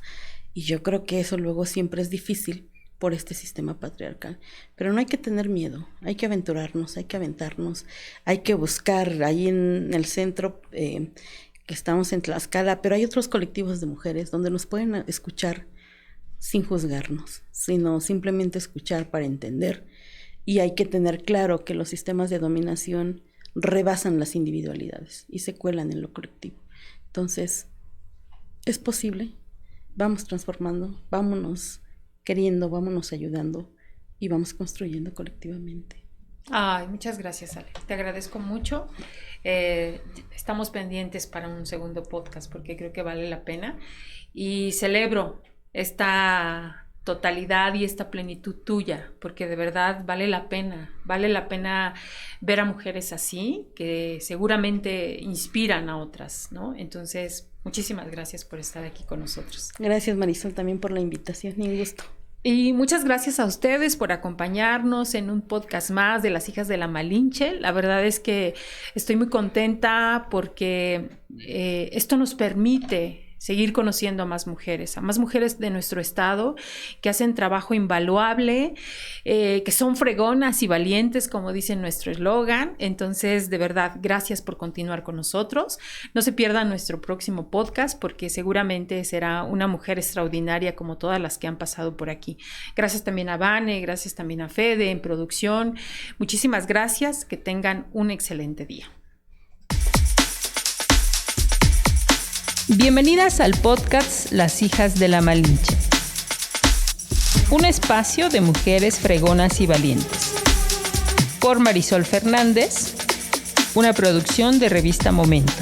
Y yo creo que eso luego siempre es difícil por este sistema patriarcal. Pero no hay que tener miedo, hay que aventurarnos, hay que aventarnos, hay que buscar ahí en el centro, que estamos en Tlaxcala, pero hay otros colectivos de mujeres donde nos pueden escuchar sin juzgarnos, sino simplemente escuchar para entender. Y hay que tener claro que los sistemas de dominación rebasan las individualidades y se cuelan en lo colectivo. Entonces, es posible, vamos transformando, vámonos queriendo, vámonos ayudando y vamos construyendo colectivamente. Ay, muchas gracias, Ale. Te agradezco mucho. Estamos pendientes para un segundo podcast porque creo que vale la pena y celebro esta totalidad y esta plenitud tuya, porque de verdad vale la pena ver a mujeres así, que seguramente inspiran a otras, ¿no? Entonces, muchísimas gracias por estar aquí con nosotros. Gracias, Marisol, también por la invitación y un gusto. Y muchas gracias a ustedes por acompañarnos en un podcast más de Las Hijas de la Malinche. La verdad es que estoy muy contenta porque esto nos permite seguir conociendo a más mujeres de nuestro estado que hacen trabajo invaluable, que son fregonas y valientes, como dice nuestro eslogan. Entonces, de verdad, gracias por continuar con nosotros. No se pierdan nuestro próximo podcast porque seguramente será una mujer extraordinaria como todas las que han pasado por aquí. Gracias también a Vane, gracias también a Fede en producción. Muchísimas gracias, que tengan un excelente día. Bienvenidas al podcast Las Hijas de la Malinche, un espacio de mujeres fregonas y valientes, por Marisol Fernández, una producción de Revista Momento.